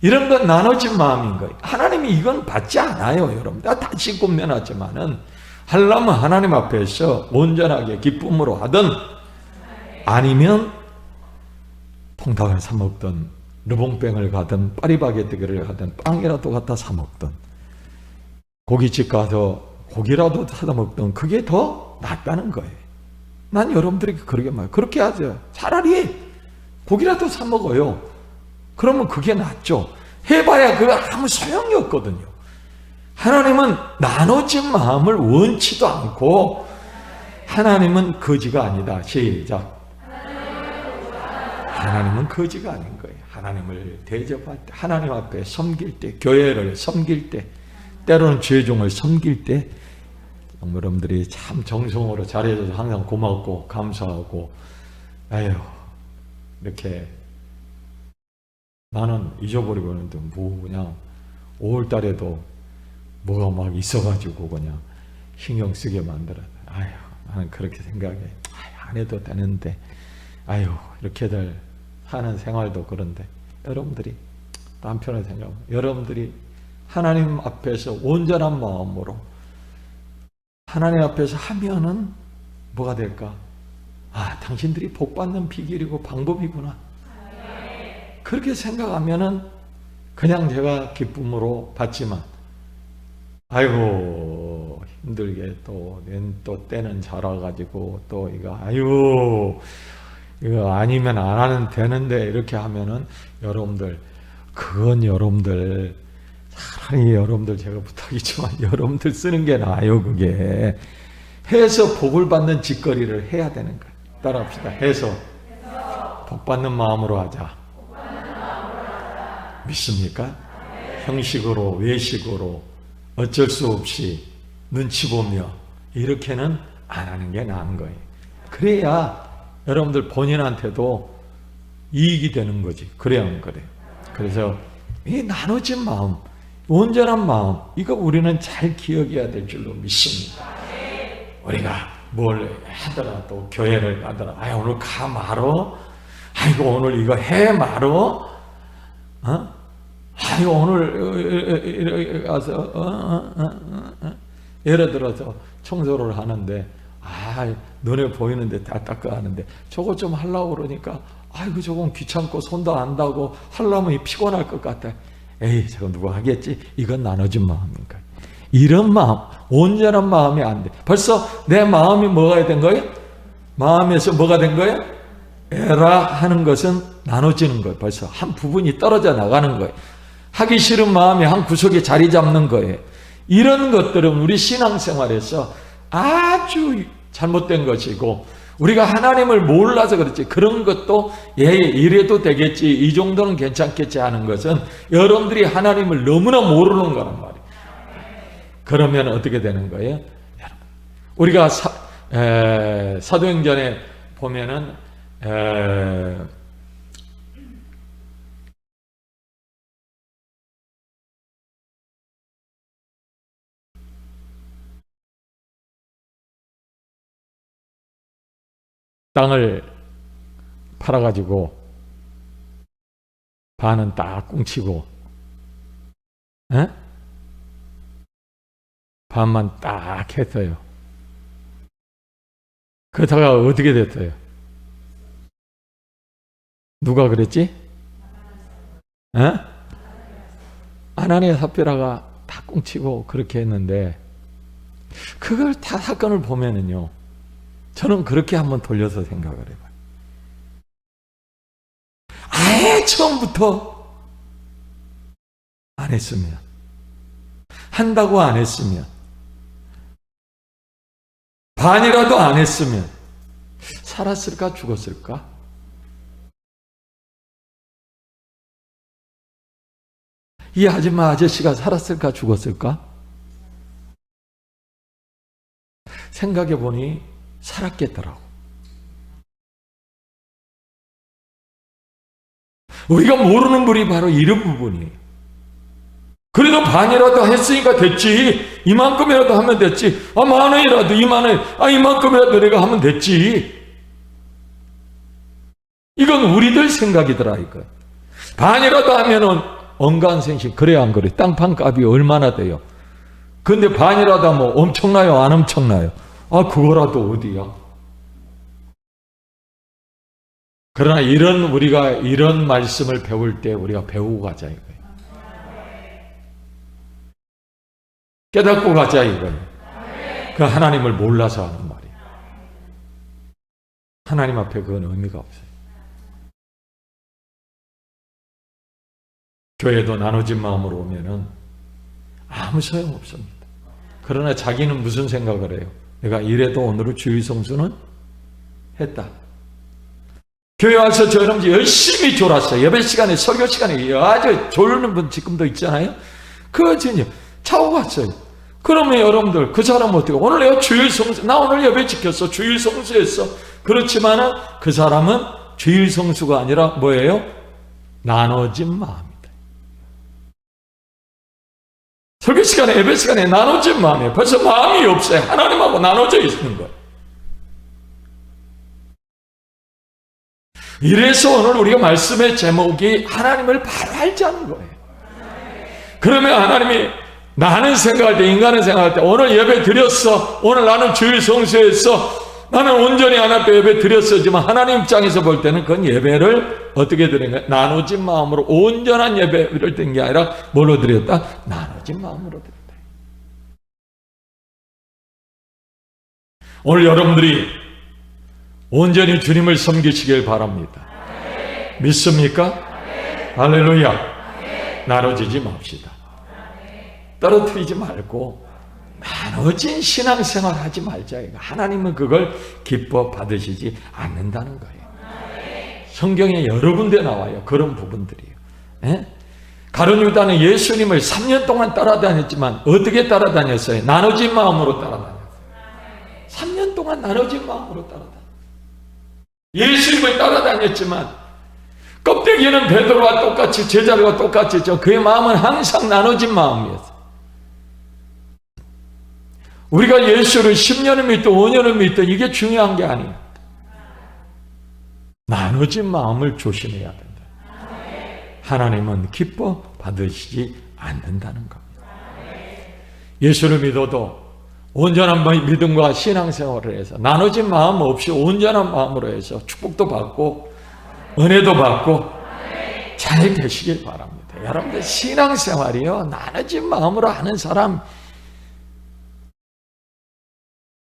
이런 건 나눠진 마음인 거예요. 하나님이 이건 받지 않아요, 여러분. 다시 권면하지만은, 하려면 하나님 앞에서 온전하게 기쁨으로 하든, 아니면 통닭을 사 먹든 르봉뱅을 가든 파리바게뜨를 가든 빵이라도 갖다 사 먹든 고깃집 가서 고기라도 사다 먹든 그게 더 낫다는 거예요. 난 여러분들이 그러게 말해요. 그렇게 하죠. 차라리 고기라도 사 먹어요. 그러면 그게 낫죠. 해봐야 그거 아무 소용이 없거든요. 하나님은 나눠진 마음을 원치도 않고, 하나님은 거지가 아니다. 시작. 하나님은 거지가 아닌 거예요. 하나님을 대접할 때, 하나님 앞에 섬길 때, 교회를 섬길 때, 때로는 죄종을 섬길 때, 여러분들이 참 정성으로 잘해줘서 항상 고맙고 감사하고, 아유, 이렇게 나는 잊어버리고 있는데 뭐 그냥 5월 달에도 뭐가 막 있어가지고 그냥 신경 쓰게 만들어. 아유, 나는 그렇게 생각해. 아유, 안 해도 되는데, 아유, 이렇게들 사는 생활도 그런데, 여러분들이 남편의 생각, 여러분들이 하나님 앞에서 온전한 마음으로 하나님 앞에서 하면은 뭐가 될까? 아, 당신들이 복 받는 비결이고 방법이구나. 그렇게 생각하면은 그냥 제가 기쁨으로 받지만, 아이고 힘들게 또 때는 자라가지고 또 이거 아유 이거 아니면 안 하면 되는데 이렇게 하면은 여러분들, 그건 여러분들 차라리 여러분들, 제가 부탁이지만 여러분들 쓰는 게 나아요. 그게 해서 복을 받는 짓거리를 해야 되는 거예요. 따라합시다. 해서 복 받는 마음으로 하자. 믿습니까? 형식으로, 외식으로, 어쩔 수 없이 눈치 보며 이렇게는 안 하는 게 나은 거예요. 그래야 여러분들 본인한테도 이익이 되는 거지. 그래야 하는 거래요. 그래서 이 나눠진 마음, 온전한 마음, 이거 우리는 잘 기억해야 될 줄로 믿습니다. 우리가 뭘 하더라도, 교회를 가더라, 아유 오늘 가 말어, 아이고 오늘 이거 해 말어, 아유, 오늘 가서 예를 들어서 청소를 하는데 너네 보이는데 다 닦아 하는데 저거 좀 하려고 그러니까 아이고 저건 귀찮고 손도 안 닿고 하려면 피곤할 것 같아. 에이, 저거 누가 하겠지? 이건 나눠진 마음인가? 이런 마음, 온전한 마음이 안 돼. 벌써 내 마음이 뭐가 된 거예요? 마음에서 뭐가 된 거예요? 에라 하는 것은 나눠지는 거예요. 벌써 한 부분이 떨어져 나가는 거예요. 하기 싫은 마음이 한 구석에 자리 잡는 거예요. 이런 것들은 우리 신앙생활에서 아주 잘못된 것이고, 우리가 하나님을 몰라서 그렇지, 그런 것도 이래도 되겠지, 이 정도는 괜찮겠지 하는 것은 여러분들이 하나님을 너무나 모르는 거란 말이에요. 그러면 어떻게 되는 거예요? 우리가 사도행전에 보면은 땅을 팔아가지고 반은 딱 꽁치고 반만 딱 했어요. 그러다가 어떻게 됐어요? 누가 그랬지? 아나니아 삽비라가 다 꽁치고 그렇게 했는데, 그걸 다 사건을 보면은요, 저는 그렇게 한번 돌려서 생각을 해봐요. 아예 처음부터 안 했으면, 한다고 안 했으면, 반이라도 안 했으면 살았을까 죽었을까? 이 아줌마 아저씨가 살았을까 죽었을까? 생각해 보니 살았겠더라고. 우리가 모르는 분이 바로 이런 부분이에요. 그래도 반이라도 했으니까 됐지. 이만큼이라도 하면 됐지. 10,000원이라도 20,000원, 이만큼이라도 내가 하면 됐지. 이건 우리들 생각이더라, 이거. 반이라도 하면은 언간생식, 그래야 안 그래. 땅판 값이 얼마나 돼요? 근데 반이라도 하면 엄청나요, 안 엄청나요? 그거라도 어디야? 그러나 우리가 이런 말씀을 배울 때 우리가 배우고 가자, 이거예요. 깨닫고 가자, 이거예요. 그 하나님을 몰라서 하는 말이에요. 하나님 앞에 그건 의미가 없어요. 교회도 나눠진 마음으로 오면은 아무 소용 없습니다. 그러나 자기는 무슨 생각을 해요? 내가 이래도 오늘은 주일 성수는 했다. 교회 와서 저런 열심히 졸았어요. 예배 시간에, 설교 시간에 아주 졸는 분 지금도 있잖아요. 그거 진짜 차고 갔어요. 그러면 여러분들, 그 사람은 어떻게, 오늘 내가 주일 성수, 나 오늘 예배 지켰어, 주일 성수했어. 그렇지만은 그 사람은 주일 성수가 아니라 뭐예요? 나눠진 마음이다. 설교 시간에, 예배 시간에 나눠진 마음이에요. 벌써 마음이 없어요. 하나님하고 나눠져 있는 거예요. 이래서 오늘 우리가 말씀의 제목이 하나님을 바로 알자는 거예요. 그러면 하나님이 나는 생각할 때, 인간은 생각할 때, 오늘 예배 드렸어, 오늘 나는 주일 성수했어, 나는 온전히 하나님 예배 드렸었지만 하나님 입장에서 볼 때는 그건 예배를 어떻게 드린 거예요? 나눠진 마음으로, 온전한 예배를 드린 게 아니라 뭘로 드렸다? 나눠진 마음으로 드렸다. 오늘 여러분들이 온전히 주님을 섬기시길 바랍니다. 믿습니까? 할렐루야. 나눠지지 맙시다. 떨어뜨리지 말고 나눠진 신앙생활 하지 말자. 하나님은 그걸 기뻐 받으시지 않는다는 거예요. 성경에 여러 군데 나와요. 그런 부분들이에요. 가룟 유다는 예수님을 3년 동안 따라다녔지만 어떻게 따라다녔어요? 나눠진 마음으로 따라다녔어요. 3년 동안 나눠진 마음으로 따라다녔어요. 예수님을 따라다녔지만 껍데기는 베드로와 똑같이, 제자들과 똑같이 했죠. 그의 마음은 항상 나눠진 마음이었어요. 우리가 예수를 10년을 믿든 5년을 믿든 이게 중요한 게 아니에요. 나눠진 마음을 조심해야 된다. 하나님은 기뻐 받으시지 않는다는 겁니다. 예수를 믿어도 온전한 믿음과 신앙생활을 해서 나눠진 마음 없이 온전한 마음으로 해서 축복도 받고 은혜도 받고 잘 되시길 바랍니다. 여러분들 신앙생활이요, 나눠진 마음으로 하는 사람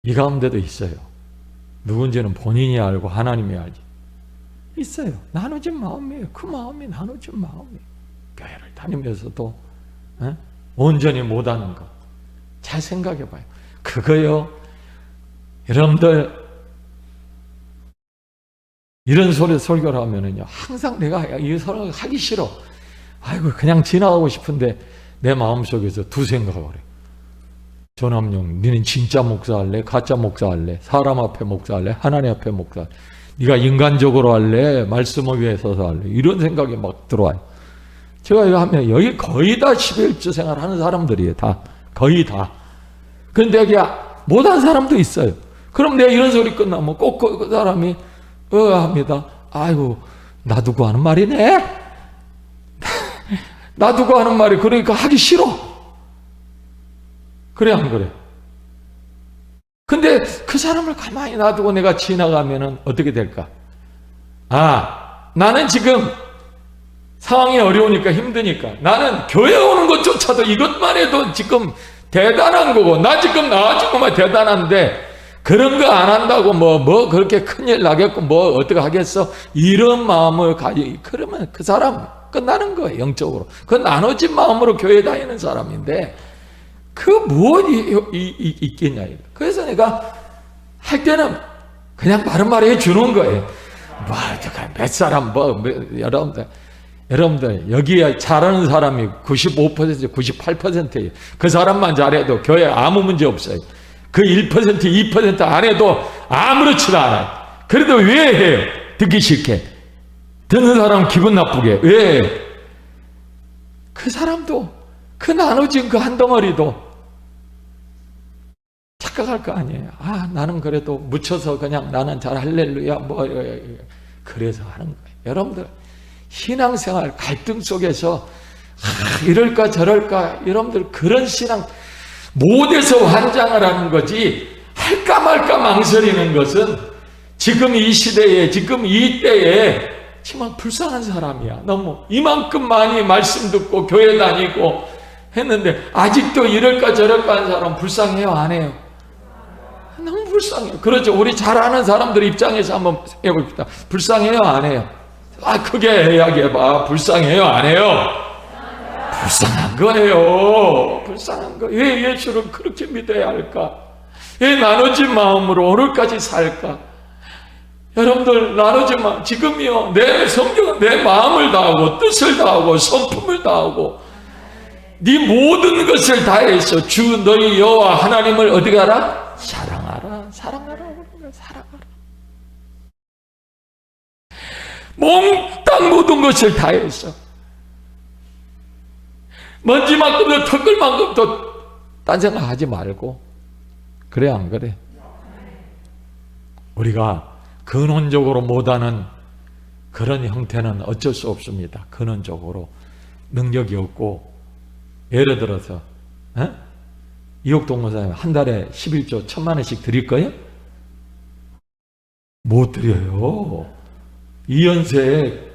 이 가운데도 있어요. 누군지는 본인이 알고 하나님이 알지. 있어요. 나눠진 마음이에요. 그 마음이 나눠진 마음이에요. 교회를 다니면서도 온전히 못하는 거 잘 생각해 봐요. 그거요, 여러분들 이런 설교를 하면은요, 항상 내가 이 설교 하기 싫어. 아이고, 그냥 지나가고 싶은데 내 마음속에서 두 생각을 해. 조남용, 너는 진짜 목사할래? 가짜 목사할래? 사람 앞에 목사할래? 하나님 앞에 목사할래? 네가 인간적으로 할래? 말씀을 위해 서서 할래? 이런 생각이 막 들어와요. 제가 이거 하면 여기 거의 다 11주 생활하는 사람들이에요. 다. 거의 다. 그런데 여기 못한 사람도 있어요. 그럼 내가 이런 소리 끝나면 꼭 그 사람이 합니다. 아이고, 나 두고 하는 말이네? 나 두고 하는 말이 그러니까 하기 싫어. 그래, 안 그래? 근데 그 사람을 가만히 놔두고 내가 지나가면은 어떻게 될까? 나는 지금 상황이 어려우니까 힘드니까 나는 교회 오는 것조차도 이것만 해도 지금 대단한 거고, 나 지금 나와주고만 대단한데 그런 거 안 한다고 뭐 그렇게 큰일 나겠고 뭐 어떻게 하겠어? 이런 마음을 그러면 그 사람 끝나는 거예요. 영적으로. 그 나눠진 마음으로 교회 다니는 사람인데 그 무엇이 있겠냐. 그래서 내가 할 때는 그냥 바른 말 해주는 거예요. 몇 사람 여러분들 여기에 잘하는 사람이 95% 98%예요. 그 사람만 잘해도 교회에 아무 문제 없어요. 그 1% 2% 안 해도 아무렇지도 않아요. 그래도 왜 해요? 듣기 싫게. 듣는 사람 기분 나쁘게. 왜? 그 사람도 그 나눠진 그 한 덩어리도 착각할 거 아니에요. 나는 그래도 묻혀서 그냥 나는 잘 할렐루야 그래서 하는 거예요. 여러분들 신앙생활 갈등 속에서 이럴까 저럴까, 여러분들 그런 신앙 못해서 환장을 하는 거지, 할까 말까 망설이는 것은 지금 이 시대에, 지금 이 때에 정말 불쌍한 사람이야. 너무 이만큼 많이 말씀 듣고 교회 다니고 했는데 아직도 이럴까 저럴까 하는 사람 불쌍해요, 안 해요? 너무 불쌍해요. 그렇죠. 우리 잘 아는 사람들 입장에서 한번 해봅시다. 불쌍해요, 안 해요? 크게 이야기해봐. 불쌍해요, 안 해요? 불쌍한 거예요. 불쌍한 거. 왜 예수를 그렇게 믿어야 할까? 왜 나눠진 마음으로 오늘까지 살까? 여러분들 나눠진 마음, 지금이요, 내 성경은 내 마음을 다하고 뜻을 다하고 성품을 다하고 네 모든 것을 다해서 주 너희 여호와 하나님을 어디 가라? 사랑하라. 사랑하라. 사랑하라. 몽땅 모든 것을 다해서 먼지만큼도 턱걸만큼도 딴 생각하지 말고. 그래, 안 그래? 우리가 근원적으로 못하는 그런 형태는 어쩔 수 없습니다. 근원적으로 능력이 없고. 예를 들어서 이옥동 목사님 한 달에 11조 1,000만 원씩 드릴 거예요? 못 드려요. 이 연세에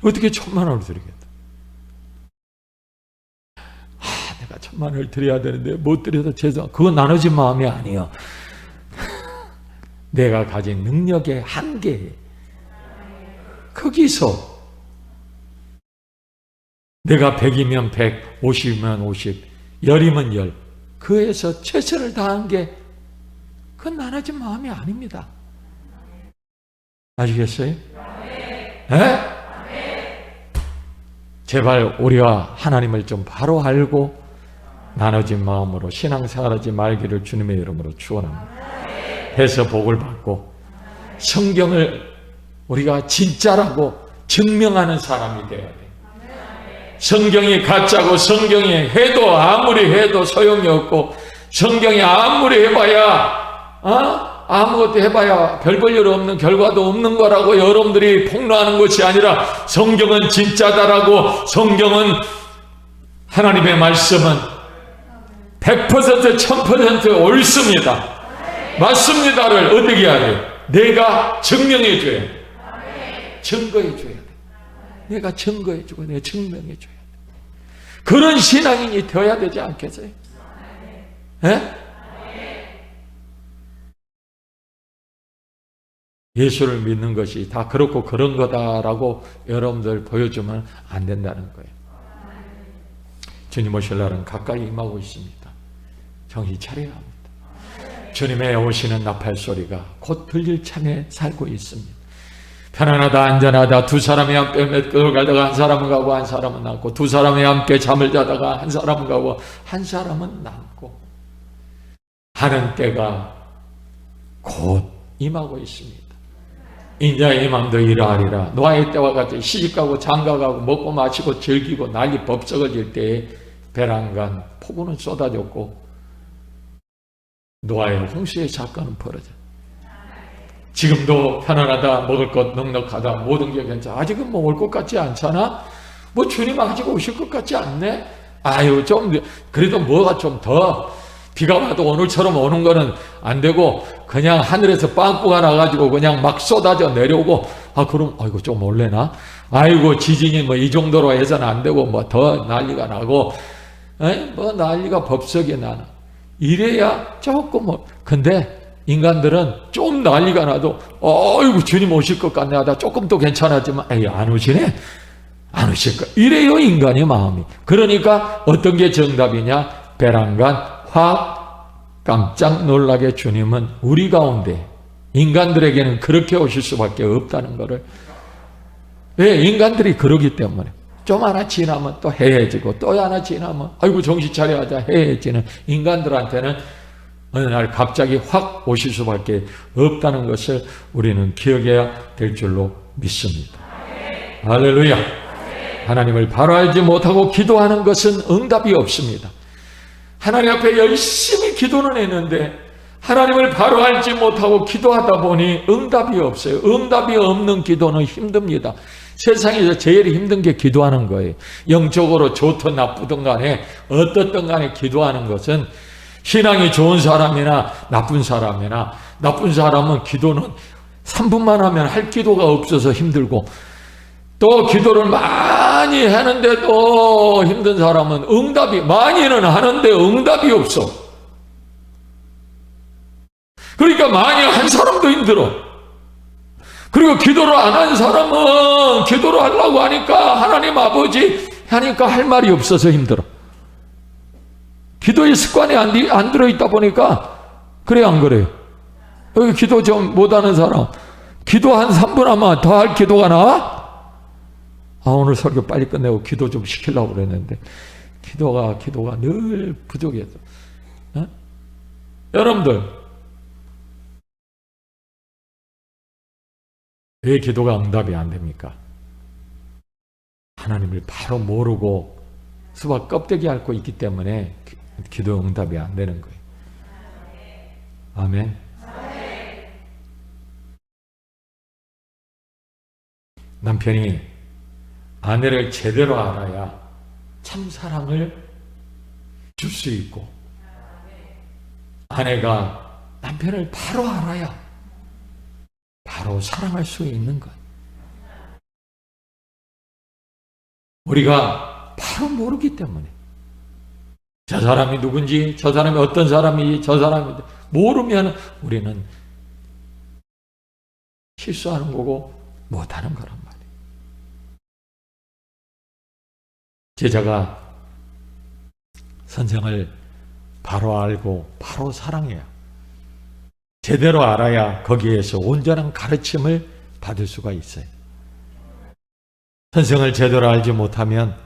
어떻게 1,000만 원을 드리겠다. 내가 1,000만 원을 드려야 되는데 못 드려서 죄송합니다. 그건 나눠진 마음이 아니에요. 내가 가진 능력의 한계, 거기서 내가 100이면 100, 50이면 50, 10이면 10, 그에서 최선을 다한 게 그건 나눠진 마음이 아닙니다. 아시겠어요? 네? 제발 우리가 하나님을 좀 바로 알고 나눠진 마음으로 신앙생활하지 말기를 주님의 이름으로 축원합니다. 해서 복을 받고 성경을 우리가 진짜라고 증명하는 사람이 되어야 돼요. 성경이 가짜고 성경이 해도 아무리 해도 소용이 없고 성경이 아무리 해봐야 아무것도 해봐야 별 볼 일 없는 결과도 없는 거라고 여러분들이 폭로하는 것이 아니라 성경은 진짜다라고, 성경은 하나님의 말씀은 100% 1000% 옳습니다. 맞습니다를 어떻게 해야 돼? 내가 증명해 줘야 돼. 증거해 줘야 돼. 내가 증거해 주고 내가 증명해 줘야 돼. 그런 신앙인이 되어야 되지 않겠어요? 예? 예수를 믿는 것이 다 그렇고 그런 거다라고 여러분들 보여주면 안 된다는 거예요. 주님 오실 날은 가까이 임하고 있습니다. 정신 차려야 합니다. 주님의 오시는 나팔 소리가 곧 들릴 참에 살고 있습니다. 편안하다 안전하다 두 사람이 함께 맷돌 가다가 한 사람은 가고 한 사람은 남고, 두 사람이 함께 잠을 자다가 한 사람은 가고 한 사람은 남고 하는 때가 곧 임하고 있습니다. 인자의 임함도 이러하리라. 노아의 때와 같이 시집가고 장가가고 먹고 마시고 즐기고 난리 법석어질 때에 배란간 폭우는 쏟아졌고 노아의 홍수의 사건은 벌어져. 지금도 편안하다, 먹을 것 넉넉하다, 모든 게 괜찮아. 아직은 뭐 올 것 같지 않잖아? 뭐 주님 아직 오실 것 같지 않네? 아유, 좀 그래도 뭐가 좀 더 비가 와도 오늘처럼 오는 거는 안 되고 그냥 하늘에서 빵꾸가 나가지고 그냥 막 쏟아져 내려오고, 아 그럼 아이고 좀 올래나? 아이고 지진이 뭐 이 정도로 해서는 안 되고 뭐 더 난리가 나고, 뭐 난리가 법석이 나나. 이래야 조금 뭐. 근데 인간들은 좀 난리가 나도 어이구 주님 오실 것 같네 하다 조금 또 괜찮았지만 에이 안 오시네, 안 오실 거. 이래요 인간의 마음이. 그러니까 어떤 게 정답이냐? 배란간 확 깜짝 놀라게 주님은 우리 가운데, 인간들에게는 그렇게 오실 수밖에 없다는 것을. 왜? 인간들이 그러기 때문에. 좀 하나 지나면 또 해해지고 또 하나 지나면 아이고 정신 차려 하자 해해지는 인간들한테는 어느 날 갑자기 확 오실 수밖에 없다는 것을 우리는 기억해야 될 줄로 믿습니다. 할렐루야. 하나님을 바로 알지 못하고 기도하는 것은 응답이 없습니다. 하나님 앞에 열심히 기도는 했는데 하나님을 바로 알지 못하고 기도하다 보니 응답이 없어요. 응답이 없는 기도는 힘듭니다. 세상에서 제일 힘든 게 기도하는 거예요. 영적으로 좋든 나쁘든 간에 어떻든 간에 기도하는 것은, 신앙이 좋은 사람이나 나쁜 사람은 기도는 3분만 하면 할 기도가 없어서 힘들고, 또 기도를 많이 하는데도 힘든 사람은 응답이, 많이는 하는데 응답이 없어. 그러니까 많이 한 사람도 힘들어. 그리고 기도를 안 한 사람은 기도를 하려고 하니까 하나님 아버지 하니까 할 말이 없어서 힘들어. 기도의 습관이 안 들어있다 보니까. 그래 안 그래요? 여기 기도 좀 못하는 사람, 기도 한 3분 하면 더 할 기도가 나와? 아 오늘 설교 빨리 끝내고 기도 좀 시키려고 그랬는데 기도가 늘 부족해서. 여러분들 왜 기도가 응답이 안 됩니까? 하나님을 바로 모르고 수박 껍데기 앓고 있기 때문에 기도 응답이 안 되는 거예요. 아멘. 남편이 아내를 제대로 알아야 참 사랑을 줄 수 있고, 아내가 남편을 바로 알아야 바로 사랑할 수 있는 것. 우리가 바로 모르기 때문에, 저 사람이 누군지, 저 사람이 어떤 사람인지, 저 사람이 모르면 우리는 실수하는 거고 못하는 거란 말이에요. 제자가 선생을 바로 알고 바로 사랑해야, 제대로 알아야 거기에서 온전한 가르침을 받을 수가 있어요. 선생을 제대로 알지 못하면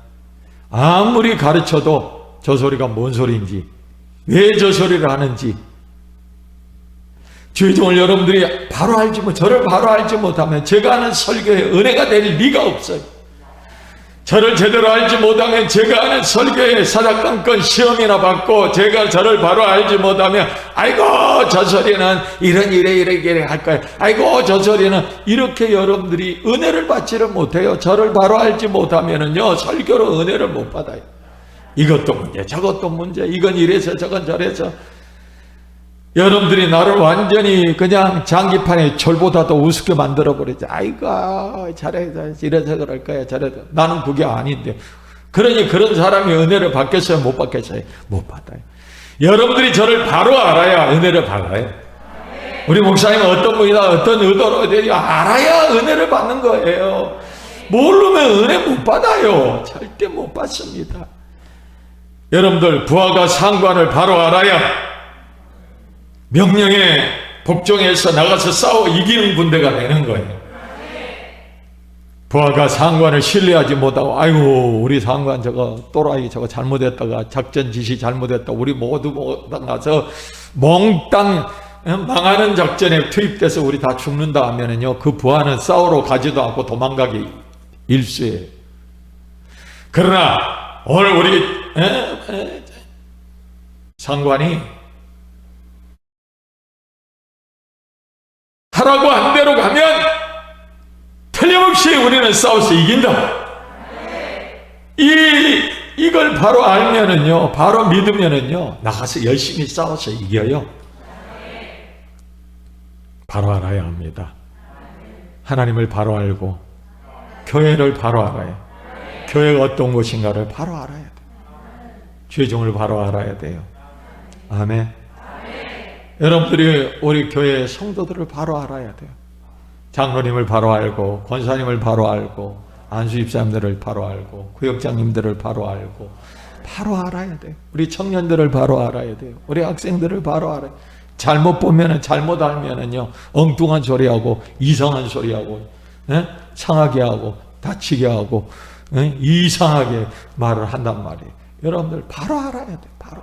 아무리 가르쳐도 저 소리가 뭔 소리인지, 왜 저 소리를 하는지, 주의종을 여러분들이 저를 바로 알지 못하면 제가 하는 설교에 은혜가 될 리가 없어요. 저를 제대로 알지 못하면 제가 하는 설교에 사사건건 시험이나 받고 제가 저를 바로 알지 못하면 아이고 저 소리는 이래 할 거예요. 아이고 저 소리는 이렇게 여러분들이 은혜를 받지를 못해요. 저를 바로 알지 못하면은요 설교로 은혜를 못 받아요. 이것도 문제 저것도 문제 이건 이래서 저건 저래서 여러분들이 나를 완전히 그냥 장기판에 철보다도 우습게 만들어버리지. 아이고 잘해서 이래서 그럴 거야 저래서. 나는 그게 아닌데. 그러니 그런 사람이 은혜를 받겠어요 못 받겠어요? 못 받아요. 여러분들이 저를 바로 알아야 은혜를 받아요. 우리 목사님은 어떤 분이다 어떤 의도로 알아야 은혜를 받는 거예요. 모르면 은혜 못 받아요. 절대 못 받습니다. 여러분들 부하가 상관을 바로 알아야 명령에 복종해서 나가서 싸워 이기는 군대가 되는 거예요. 부하가 상관을 신뢰하지 못하고 아이고 우리 상관 저거 또라이 저거 잘못했다가 작전 지시 잘못했다 우리 모두 가서 몽땅 망하는 작전에 투입돼서 우리 다 죽는다 하면은요 그 부하는 싸우러 가지도 않고 도망가기 일쑤예요. 그러나 오늘 우리 상관이 하라고 한 대로 가면 틀림없이 우리는 싸워서 이긴다. 이걸 바로 알면은요, 바로 믿으면은요, 나가서 열심히 싸워서 이겨요. 바로 알아야 합니다. 하나님을 바로 알고, 교회를 바로 알아요. 교회가 어떤 곳인가를 바로 알아야 돼요. 죄종을 바로 알아야 돼요. 아멘. 여러분들이 우리 교회 성도들을 바로 알아야 돼요. 장로님을 바로 알고, 권사님을 바로 알고, 안수집사님들을 바로 알고, 구역장님들을 바로 알고, 바로 알아야 돼요. 우리 청년들을 바로 알아야 돼요. 우리 학생들을 바로 알아야 돼요. 잘못 보면은, 잘못 알면은요, 엉뚱한 소리하고, 이상한 소리하고, 상하게 하고, 다치게 하고, 이상하게 말을 한단 말이에요. 여러분들 바로 알아야 돼요. 바로.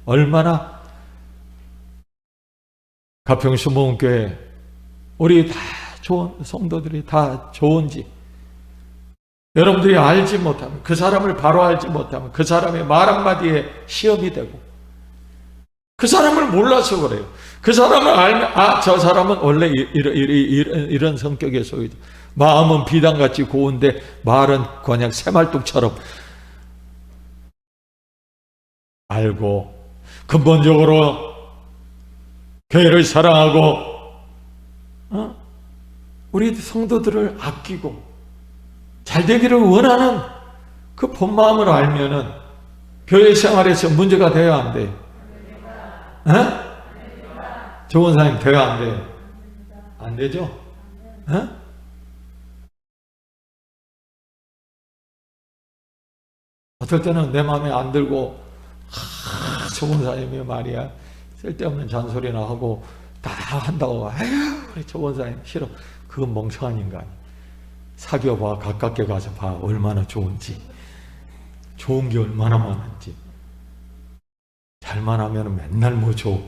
얼마나 가평수목교회 우리 다 좋은 성도들이 다 좋은지 여러분들이 알지 못하면, 그 사람을 바로 알지 못하면 그 사람의 말 한마디에 시험이 되고, 그 사람을 몰라서 그래요. 그 사람을 알면 저 사람은 원래 이런 성격의 소유죠. 마음은 비단같이 고운데 말은 그냥 새말뚝처럼 알고, 근본적으로 교회를 사랑하고 우리 성도들을 아끼고 잘 되기를 원하는 그 본 마음을 알면은 교회 생활에서 문제가 돼야 안 돼. 좋은 사님 돼야 안 돼. 안 되죠? 어떨 때는 내 마음에 안 들고 좋은 사님이 말이야 쓸데없는 잔소리나 하고 다 한다고 에휴 좋은 사님 싫어. 그건 멍청한 인간. 사귀어봐. 가깝게 가서 봐. 얼마나 좋은지. 좋은 게 얼마나 많은지. 잘만 하면 맨날 뭐 줘.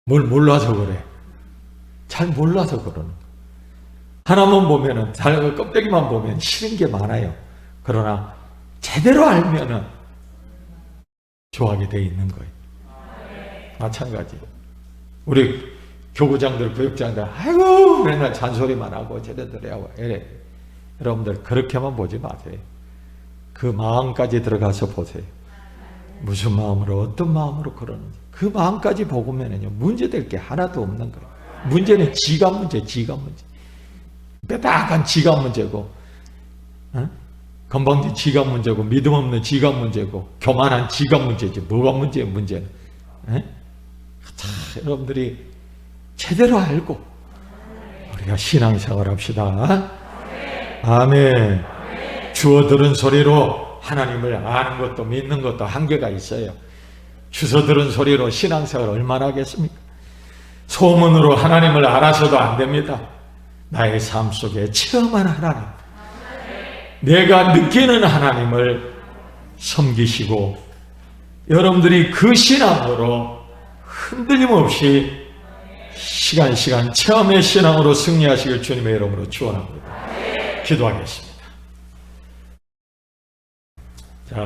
뭘 몰라서 그래. 잘 몰라서 그러는 거야. 하나만 보면은, 껍데기만 보면 싫은 게 많아요. 그러나 제대로 알면은 좋아하게 돼 있는 거예요. 마찬가지. 우리 교구장들, 구역장들, 아이고 맨날 잔소리만 하고 제대로 하고 이래. 여러분들 그렇게만 보지 마세요. 그 마음까지 들어가서 보세요. 무슨 마음으로, 어떤 마음으로 그러는지. 그 마음까지 보면은요 문제될 게 하나도 없는 거예요. 문제는 지감 문제, 지감 문제. 빼딱한 지감 문제고, 건방진 지감 문제고, 믿음 없는 지감 문제고, 교만한 지감 문제지. 뭐가 문제예요, 문제는. 자, 여러분들이 제대로 알고 우리가 신앙생활 합시다. 아멘. 주워 들은 소리로 하나님을 아는 것도 믿는 것도 한계가 있어요. 주워 들은 소리로 신앙생활 얼마나 하겠습니까? 소문으로 하나님을 알아서도 안 됩니다. 나의 삶 속에 체험한 하나님, 내가 느끼는 하나님을 섬기시고, 여러분들이 그 신앙으로 흔들림 없이 시간 체험의 신앙으로 승리하시길 주님의 이름으로 축원합니다. 기도하겠습니다.